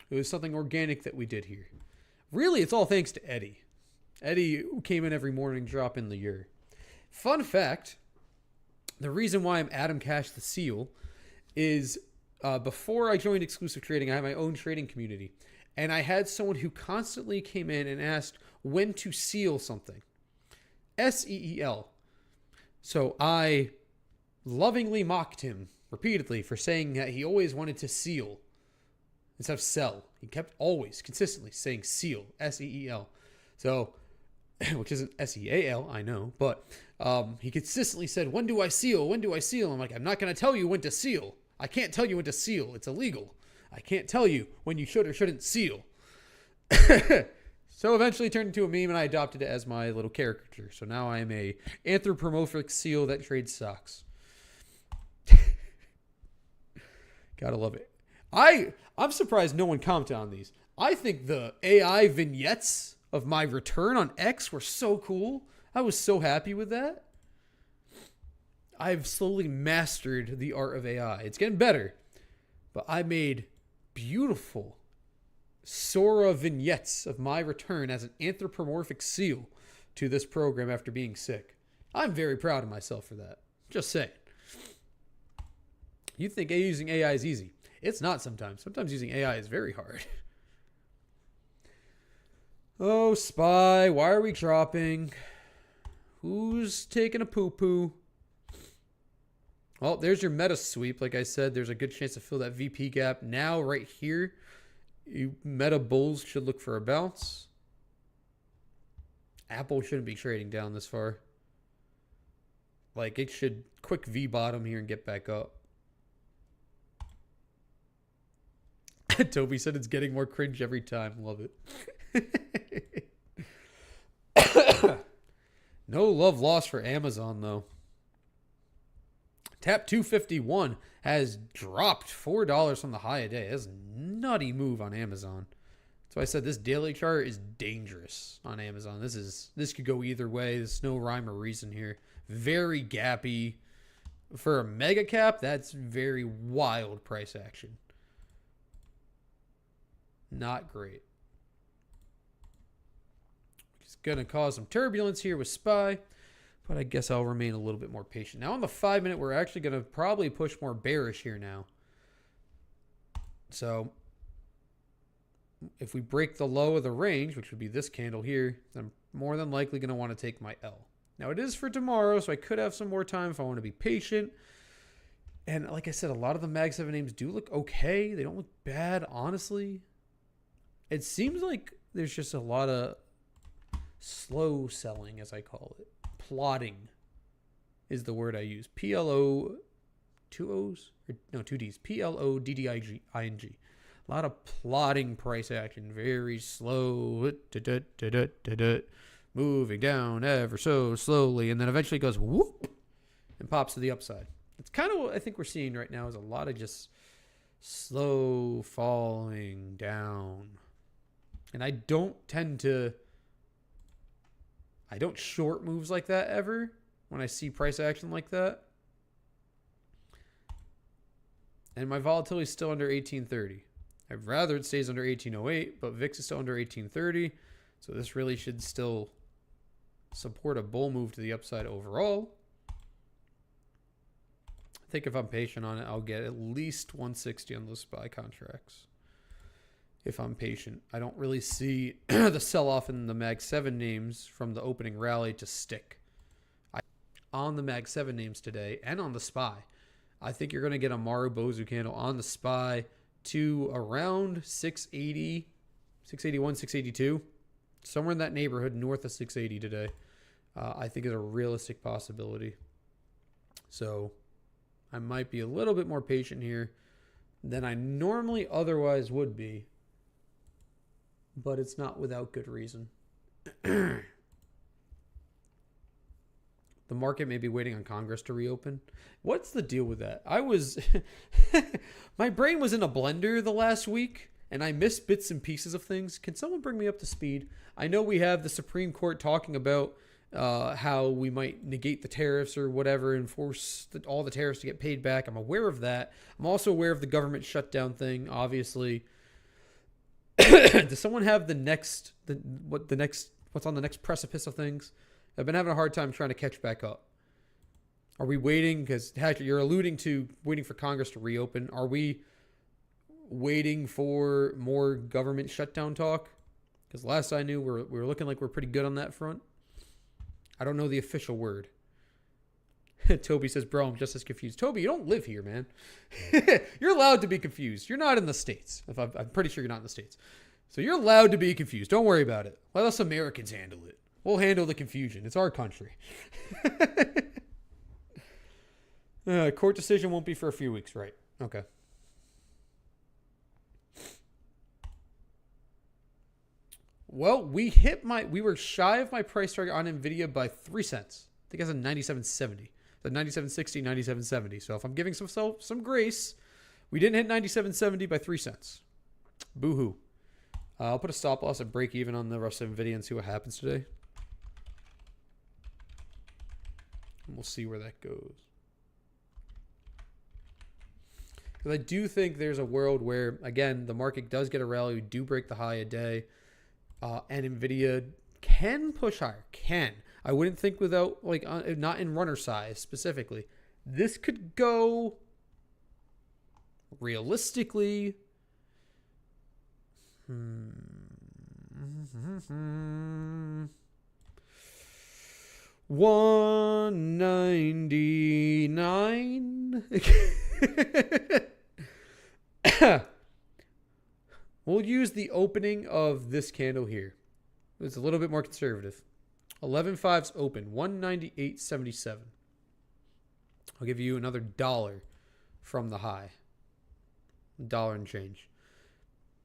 It was something organic that we did here. Really, it's all thanks to Eddie. Eddie came in every morning, dropping the year. Fun fact, the reason why I'm Atomcash the Seal is before I joined exclusive trading, I had my own trading community. And I had someone who constantly came in and asked when to seal something. SEEL. So I lovingly mocked him repeatedly for saying that he always wanted to seal instead of sell. He kept always consistently saying seal, SEEL. So, which isn't SEAL, I know, but he consistently said, when do I seal? When do I seal? I'm like, I'm not going to tell you when to seal. I can't tell you when to seal. It's illegal. I can't tell you when you should or shouldn't seal. So eventually turned into a meme and I adopted it as my little caricature. So now I am a anthropomorphic seal that trades stocks. Gotta love it. I'm surprised no one commented on these. I think the AI vignettes of my return on X were so cool. I was so happy with that. I've slowly mastered the art of AI. It's getting better. But I made beautiful Sora vignettes of my return as an anthropomorphic seal to this program after being sick. I'm very proud of myself for that. Just saying. You think using AI is easy. It's not sometimes. Sometimes using AI is very hard. Oh, SPY, why are we dropping? Who's taking a poo-poo? Well, there's your meta sweep. Like I said, there's a good chance to fill that VP gap. Now, right here, you meta bulls should look for a bounce. Apple shouldn't be trading down this far. Like, it should quick V bottom here and get back up. Toby said it's getting more cringe every time. Love it. No love lost for Amazon, though. Tap 251 has dropped $4 from the high a day. That's a nutty move on Amazon. That's why I said this daily chart is dangerous on Amazon. This could go either way. There's no rhyme or reason here. Very gappy. For a mega cap, that's very wild price action. Not great. It's going to cause some turbulence here with SPY. But I guess I'll remain a little bit more patient. Now on the 5 minute, we're actually going to probably push more bearish here now. So if we break the low of the range, which would be this candle here, then I'm more than likely going to want to take my L. Now it is for tomorrow, so I could have some more time if I want to be patient. And like I said, a lot of the Mag 7 names do look okay. They don't look bad, honestly. It seems like there's just a lot of slow selling, as I call it. Plotting is the word I use. P-L-O, two O's? Or, no, two D's. P-L-O-D-D-I-G-I-N-G. A lot of plotting price action. Very slow. Moving down ever so slowly. And then eventually goes whoop and pops to the upside. It's kind of what I think we're seeing right now is a lot of just slow falling down. And I don't short moves like that ever when I see price action like that. And my volatility is still under 1830. I'd rather it stays under 1808, but VIX is still under 1830. So this really should still support a bull move to the upside overall. I think if I'm patient on it, I'll get at least 160 on those SPY contracts. if I'm patient. I don't really see the sell-off in the Mag 7 names from the opening rally to stick. On the Mag 7 names today and on the SPY, I think you're going to get a Maru Bozu candle on the SPY to around 680, 681, 682. Somewhere in that neighborhood north of 680 today, I think is a realistic possibility. So I might be a little bit more patient here than I normally otherwise would be, but it's not without good reason. The market may be waiting on Congress to reopen. What's the deal with that? My brain was in a blender the last week, and I missed bits and pieces of things. Can someone bring me up to speed? I know we have the Supreme Court talking about how we might negate the tariffs or whatever and force all the tariffs to get paid back. I'm aware of that. I'm also aware of the government shutdown thing, obviously. Does someone have what's on the next precipice of things? I've been having a hard time trying to catch back up. Are we waiting? Because you're alluding to waiting for Congress to reopen. Are we waiting for more government shutdown talk? Because last I knew, we were looking like we're pretty good on that front. I don't know the official word. Toby says, bro, I'm just as confused. Toby, you don't live here, man. You're allowed to be confused. You're not in the States. I'm pretty sure you're not in the States. So you're allowed to be confused. Don't worry about it. Let us Americans handle it. We'll handle the confusion. It's our country. Court decision won't be for a few weeks, right? Okay. Well, we were shy of my price target on NVIDIA by 3 cents. I think I said 97.70. So 97.60, 97.70. So if I'm giving some grace, we didn't hit 97.70 by 3 cents. Boo-hoo. I'll put a stop loss at break even on the rest of NVIDIA and see what happens today. And we'll see where that goes. Because I do think there's a world where, again, the market does get a rally. We do break the high a day. And NVIDIA can push higher. Can. I wouldn't think without, not in runner size specifically. This could go realistically. 199. We'll use the opening of this candle here. It's a little bit more conservative. 11.5's open, 198.77. I'll give you another $1 from the high. $1 and change.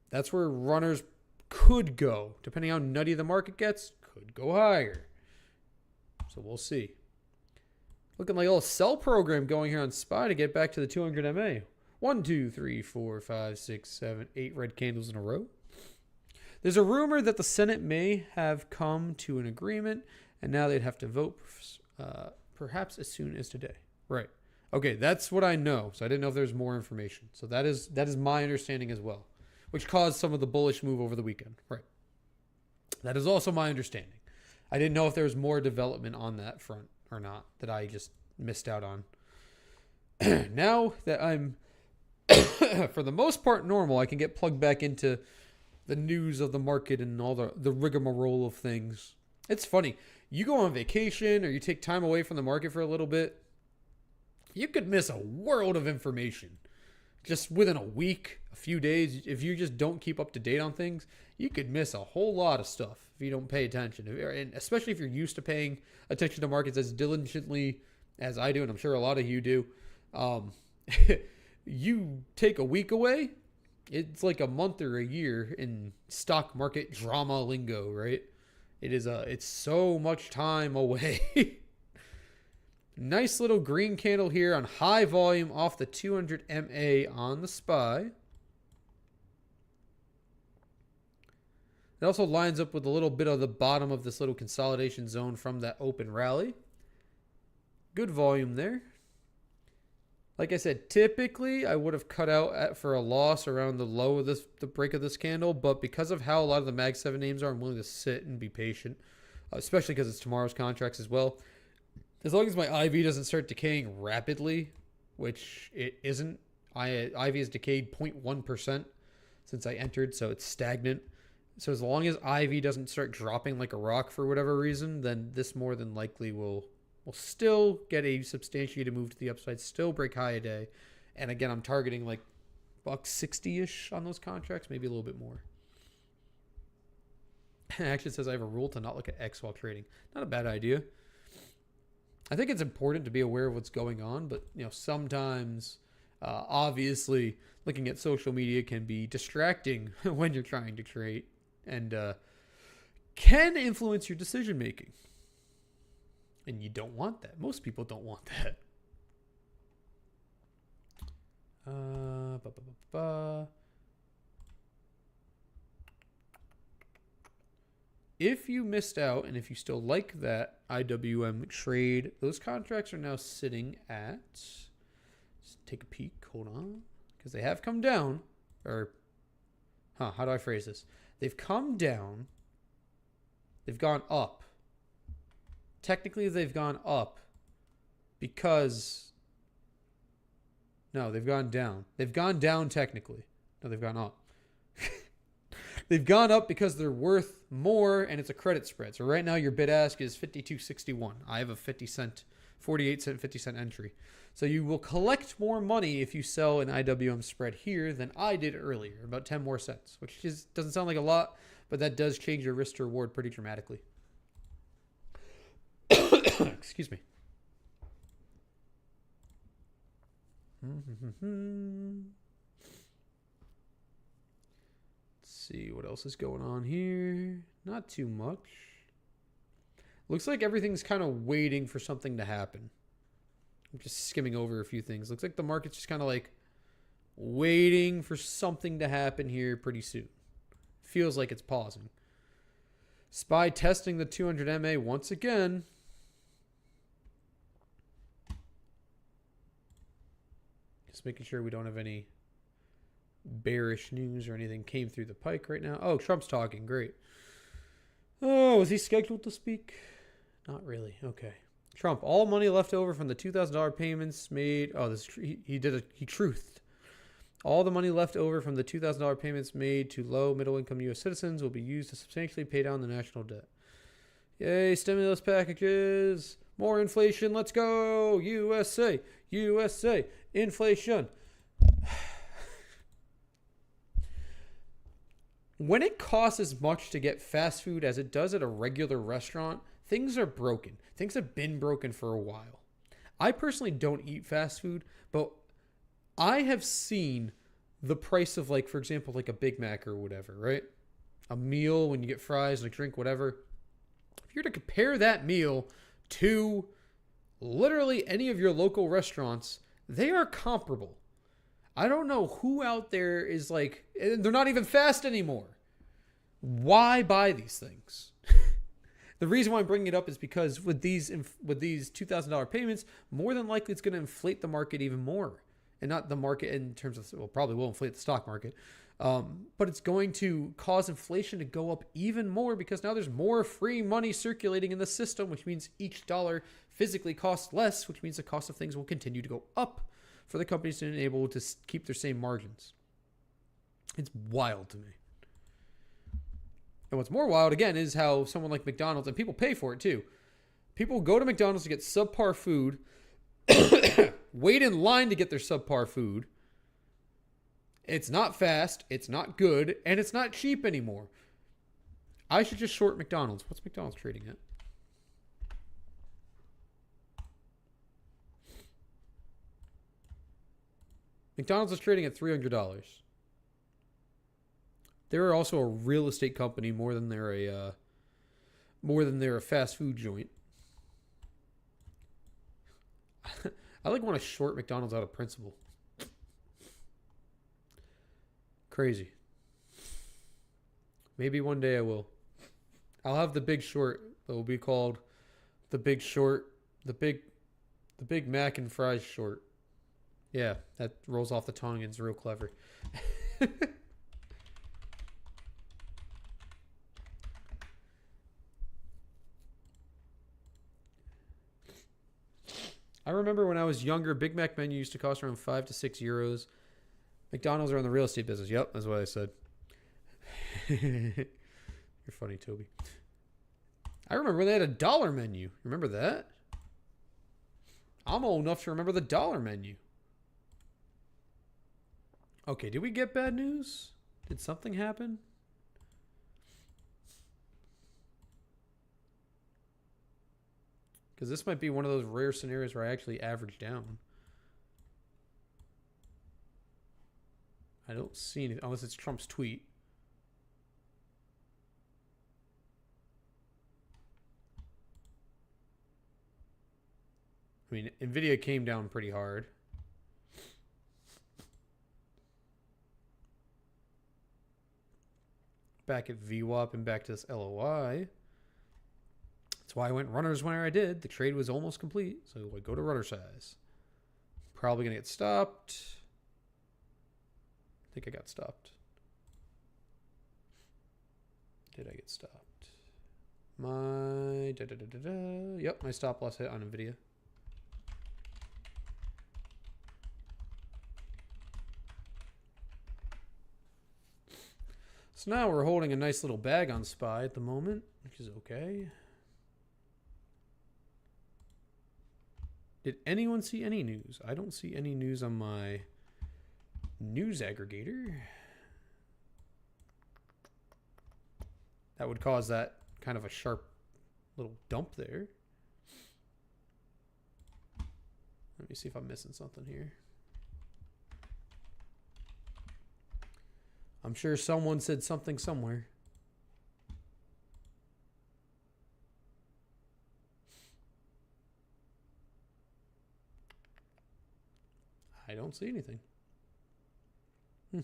That's where runners could go, depending how nutty the market gets, could go higher. So we'll see. Looking like a little sell program going here on SPY to get back to the 200 MA. 1, 2, 3, 4, 5, 6, 7, 8 red candles in a row. There's a rumor that the Senate may have come to an agreement, and now they'd have to vote perhaps as soon as today. Right. Okay, that's what I know. So I didn't know if there's more information. So that is my understanding as well, which caused some of the bullish move over the weekend. Right. That is also my understanding. I didn't know if there was more development on that front or not that I just missed out on. Now that I'm, for the most part, normal, I can get plugged back into the news of the market and all the rigmarole of things. It's funny. You go on vacation or you take time away from the market for a little bit, you could miss a world of information. Just within a week, a few days, if you just don't keep up to date on things, you could miss a whole lot of stuff if you don't pay attention. And especially if you're used to paying attention to markets as diligently as I do, and I'm sure a lot of you do. You take a week away, it's like a month or a year in stock market drama lingo, right? It's so much time away. Nice little green candle here on high volume off the 200 MA on the SPY. It also lines up with a little bit of the bottom of this little consolidation zone from that open rally. Good volume there. Like I said, typically I would have cut out for a loss around the low of the break of this candle, but because of how a lot of the Mag 7 names are, I'm willing to sit and be patient, especially because it's tomorrow's contracts as well. As long as my IV doesn't start decaying rapidly, which it isn't. IV has decayed 0.1% since I entered, so it's stagnant. So as long as IV doesn't start dropping like a rock for whatever reason, then this more than likely will still get a substantiated move to the upside, still break high a day. And again, I'm targeting like $1.60-ish on those contracts, maybe a little bit more. It actually says I have a rule to not look at X while trading. Not a bad idea. I think it's important to be aware of what's going on, but sometimes obviously looking at social media can be distracting when you're trying to trade and can influence your decision making. And you don't want that. Most people don't want that. If you missed out and if you still like that IWM trade, those contracts are now sitting at, let's take a peek, hold on, because they have come down, or, how do I phrase this? They've come down, they've gone up. Technically, they've gone up because, no, they've gone down. They've gone down technically. No, they've gone up. They've gone up because they're worth more and it's a credit spread. So right now your bid ask is 52.61. I have a 48 cent, 50 cent entry. So you will collect more money if you sell an IWM spread here than I did earlier, about 10 more cents, which doesn't sound like a lot, but that does change your risk to reward pretty dramatically. Excuse me. See what else is going on here. Not too much. Looks like everything's kind of waiting for something to happen. I'm just skimming over a few things. Looks like the market's just kind of like waiting for something to happen here pretty soon. Feels like it's pausing. SPY testing the 200 MA once again. Just making sure we don't have any bearish news or anything came through the pike right now. Oh, Trump's talking. Great. Oh, is he scheduled to speak? Not really. Okay. Trump, all money left over from the $2,000 payments made. Oh, he truthed. All the money left over from the $2,000 payments made to low middle income U.S. citizens will be used to substantially pay down the national debt. Yay, stimulus packages. More inflation. Let's go. USA. USA. Inflation. When it costs as much to get fast food as it does at a regular restaurant, things are broken. Things have been broken for a while. I personally don't eat fast food, but I have seen the price of, like, for example, like a Big Mac or whatever, right? A meal when you get fries, like drink, whatever. If you're to compare that meal to literally any of your local restaurants, they are comparable. I don't know who out there is like, they're not even fast anymore. Why buy these things? The reason why I'm bringing it up is because with these $2,000 payments, more than likely it's going to inflate the market even more. And not the market in terms of, well, probably will inflate the stock market. But it's going to cause inflation to go up even more because now there's more free money circulating in the system, which means each dollar physically costs less, which means the cost of things will continue to go up for the companies to be able to keep their same margins. It's wild to me. And what's more wild, again, is how someone like McDonald's, and people pay for it too. People go to McDonald's to get subpar food, wait in line to get their subpar food. It's not fast, it's not good, and it's not cheap anymore. I should just short McDonald's. What's McDonald's trading at? McDonald's is trading at $300. They're also a real estate company more than they're a fast food joint. I like want to short McDonald's out of principle. Crazy. Maybe one day I will. I'll have the big short that will be called the big short, the big mac and fries short. Yeah, that rolls off the tongue and it's real clever. I remember when I was younger, Big Mac menu used to cost around €5 to €6. McDonald's are in the real estate business. Yep, that's what I said. You're funny, Toby. I remember when they had a dollar menu. Remember that? I'm old enough to remember the dollar menu. Okay, did we get bad news? Did something happen? Because this might be one of those rare scenarios where I actually average down. I don't see anything, unless it's Trump's tweet. I mean, Nvidia came down pretty hard. Back at VWAP and back to this LOI. That's why I went runners whenever I did. The trade was almost complete, so I go to runner size. Probably going to get stopped. I think I got stopped. Did I get stopped? My... Yep, my stop loss hit on Nvidia. So now we're holding a nice little bag on SPY at the moment, which is okay. Did anyone see any news? I don't see any news on my news aggregator. That would cause that kind of a sharp little dump there. Let me see if I'm missing something here. I'm sure someone said something somewhere. I don't see anything. I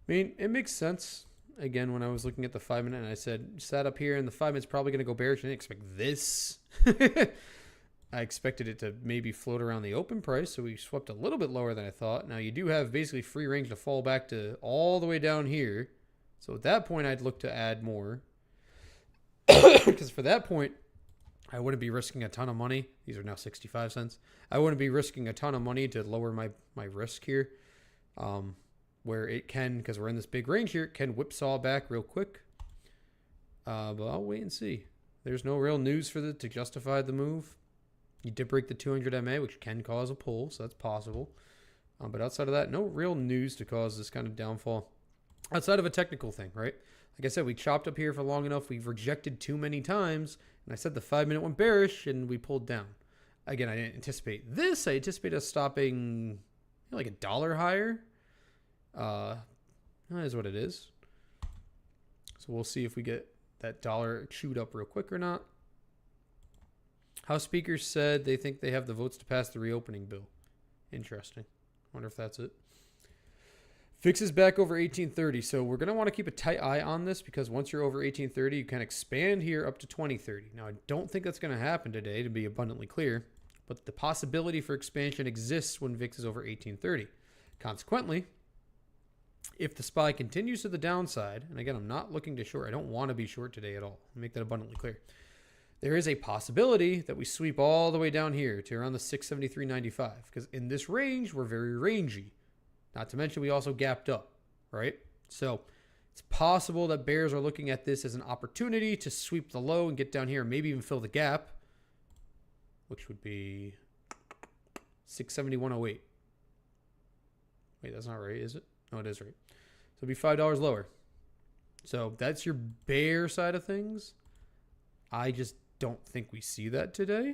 mean, it makes sense. Again, when I was looking at the 5 minute and I said, sat up here and the 5 minute's probably going to go bearish. I didn't expect this. I expected it to maybe float around the open price, so we swept a little bit lower than I thought. Now, you do have basically free range to fall back to all the way down here. So at that point, I'd look to add more. Because for that point, I wouldn't be risking a ton of money. These are now 65 cents. I wouldn't be risking a ton of money to lower my risk here. Where it can, because we're in this big range here, it can whipsaw back real quick. But I'll wait and see. There's no real news for to justify the move. You did break the 200 MA, which can cause a pull, so that's possible. But outside of that, no real news to cause this kind of downfall. Outside of a technical thing, right? Like I said, we chopped up here for long enough. We've rejected too many times. And I said the 5 minute went bearish, and we pulled down. Again, I didn't anticipate this. I anticipate us stopping like $1 higher. That is what it is. So we'll see if we get that dollar chewed up real quick or not. House speakers said they think they have the votes to pass the reopening bill. Interesting. Wonder if that's it. VIX is back over 1830. So we're going to want to keep a tight eye on this, because once you're over 1830, you can expand here up to 2030. Now, I don't think that's going to happen today, to be abundantly clear. But the possibility for expansion exists when VIX is over 1830. Consequently, if the SPY continues to the downside, and again, I'm not looking to short. I don't want to be short today at all. I'll make that abundantly clear. There is a possibility that we sweep all the way down here to around the 673.95, because in this range, we're very rangy. Not to mention, we also gapped up, right? So it's possible that bears are looking at this as an opportunity to sweep the low and get down here and maybe even fill the gap, which would be 671.08. Wait, that's not right, is it? No, it is right. So it'd be $5 lower. So that's your bear side of things. I just don't think we see that today.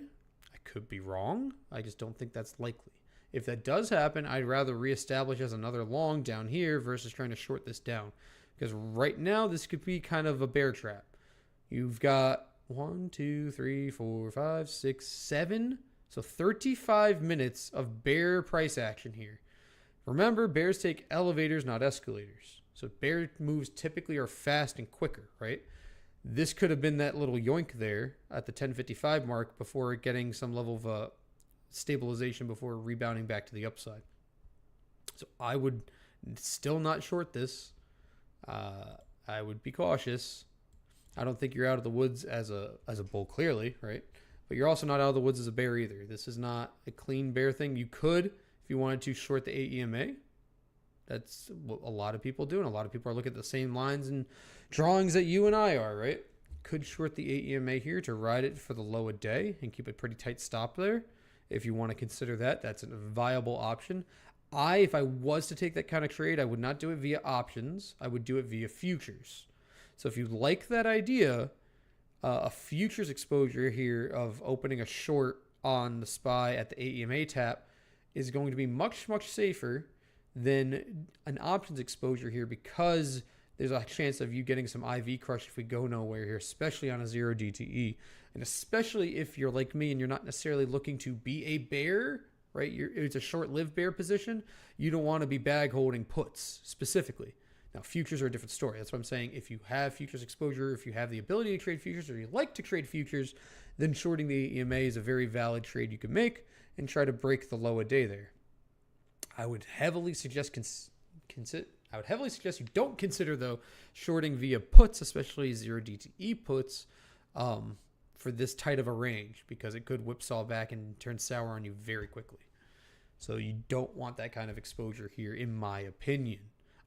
I could be wrong. I just don't think that's likely. If that does happen, I'd rather reestablish as another long down here versus trying to short this down. Because right now, this could be kind of a bear trap. You've got 1, 2, 3, 4, 5, 6, 7. So 35 minutes of bear price action here. Remember, bears take elevators, not escalators. So bear moves typically are fast and quicker, right? This could have been that little yoink there at the 1055 mark before getting some level of stabilization before rebounding back to the upside. So I would still not short this. I would be cautious. I don't think you're out of the woods as a bull, clearly, right? But you're also not out of the woods as a bear either. This is not a clean bear thing. You could, if you wanted to, short the AEMA. That's what a lot of people do, and a lot of people are looking at the same lines and drawings that you and I are, right? Could short the 8 EMA here to ride it for the low a day and keep a pretty tight stop there. If you want to consider that, that's a viable option. If I was to take that kind of trade, I would not do it via options. I would do it via futures. So if you like that idea, a futures exposure here of opening a short on the SPY at the 8 EMA tap is going to be much, much safer than an options exposure here, because there's a chance of you getting some IV crush if we go nowhere here, especially on a 0 DTE. And especially if you're like me and you're not necessarily looking to be a bear, right? It's a short-lived bear position. You don't want to be bag holding puts specifically. Now, futures are a different story. That's what I'm saying. If you have futures exposure, if you have the ability to trade futures, or you like to trade futures, then shorting the EMA is a very valid trade you can make and try to break the low a day there. I would heavily suggest you don't consider, though, shorting via puts, especially 0 DTE puts, for this tight of a range, because it could whipsaw back and turn sour on you very quickly. So you don't want that kind of exposure here, in my opinion,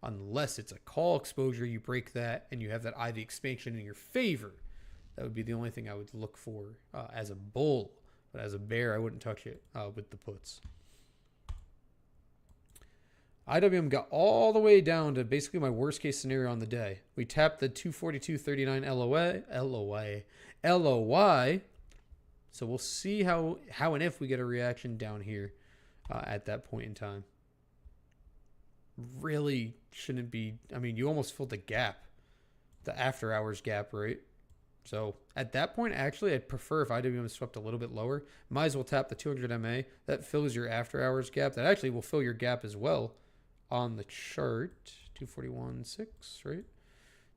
unless it's a call exposure. You break that and you have that IV expansion in your favor. That would be the only thing I would look for as a bull. But as a bear, I wouldn't touch it with the puts. IWM got all the way down to basically my worst case scenario on the day. We tapped the 242.39 LOY. So we'll see how and if we get a reaction down here at that point in time. Really shouldn't be. I mean, you almost filled the gap, the after hours gap, right? So at that point, actually, I'd prefer if IWM swept a little bit lower. Might as well tap the 200 MA. That fills your after hours gap. That actually will fill your gap as well on the chart. 241.6, right?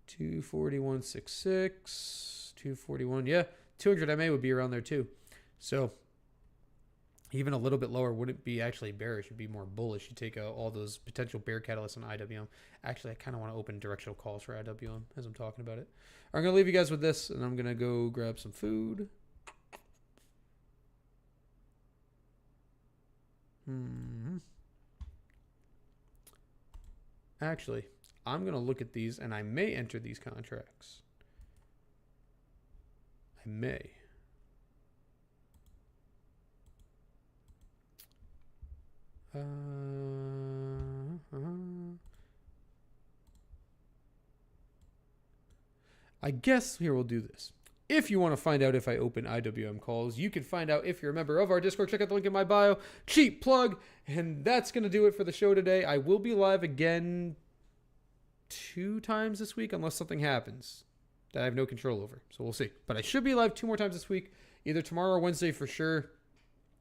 241.66, 241. Yeah, 200 MA would be around there too. So even a little bit lower wouldn't be actually bearish. It'd be more bullish. You take all those potential bear catalysts on IWM. Actually, I kind of want to open directional calls for IWM as I'm talking about it. I'm going to leave you guys with this, and I'm going to go grab some food. Actually, I'm going to look at these, and I may enter these contracts. I may. I guess here we'll do this. If you want to find out if I open IWM calls, you can find out if you're a member of our Discord. Check out the link in my bio. Cheap plug. And that's going to do it for the show today. I will be live again 2 times this week unless something happens that I have no control over. So we'll see. But I should be live 2 more times this week, either tomorrow or Wednesday for sure.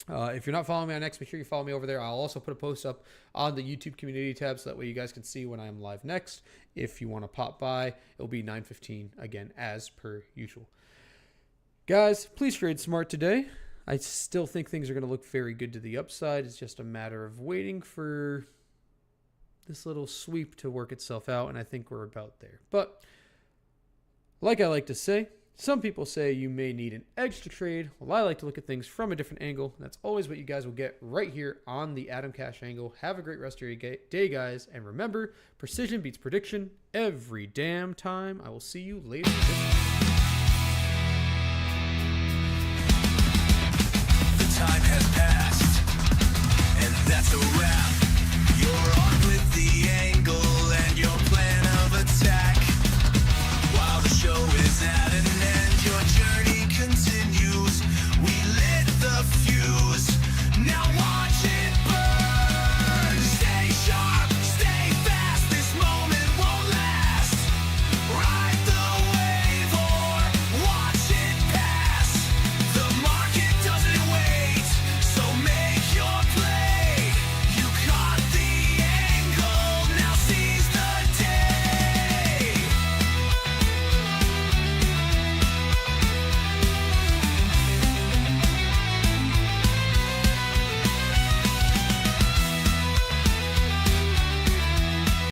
If you're not following me on X, make sure you follow me over there. I'll also put a post up on the YouTube community tab so that way you guys can see when I'm live next. If you want to pop by, it'll be 9:15 again, as per usual. Guys, please trade smart today. I still think things are going to look very good to the upside. It's just a matter of waiting for this little sweep to work itself out, and I think we're about there. But like I like to say, some people say you may need an edge to trade. Well, I like to look at things from a different angle. That's always what you guys will get right here on the Atomcash angle. Have a great rest of your day, guys. And remember, precision beats prediction every damn time. I will see you later. The time has passed, and that's a wrap.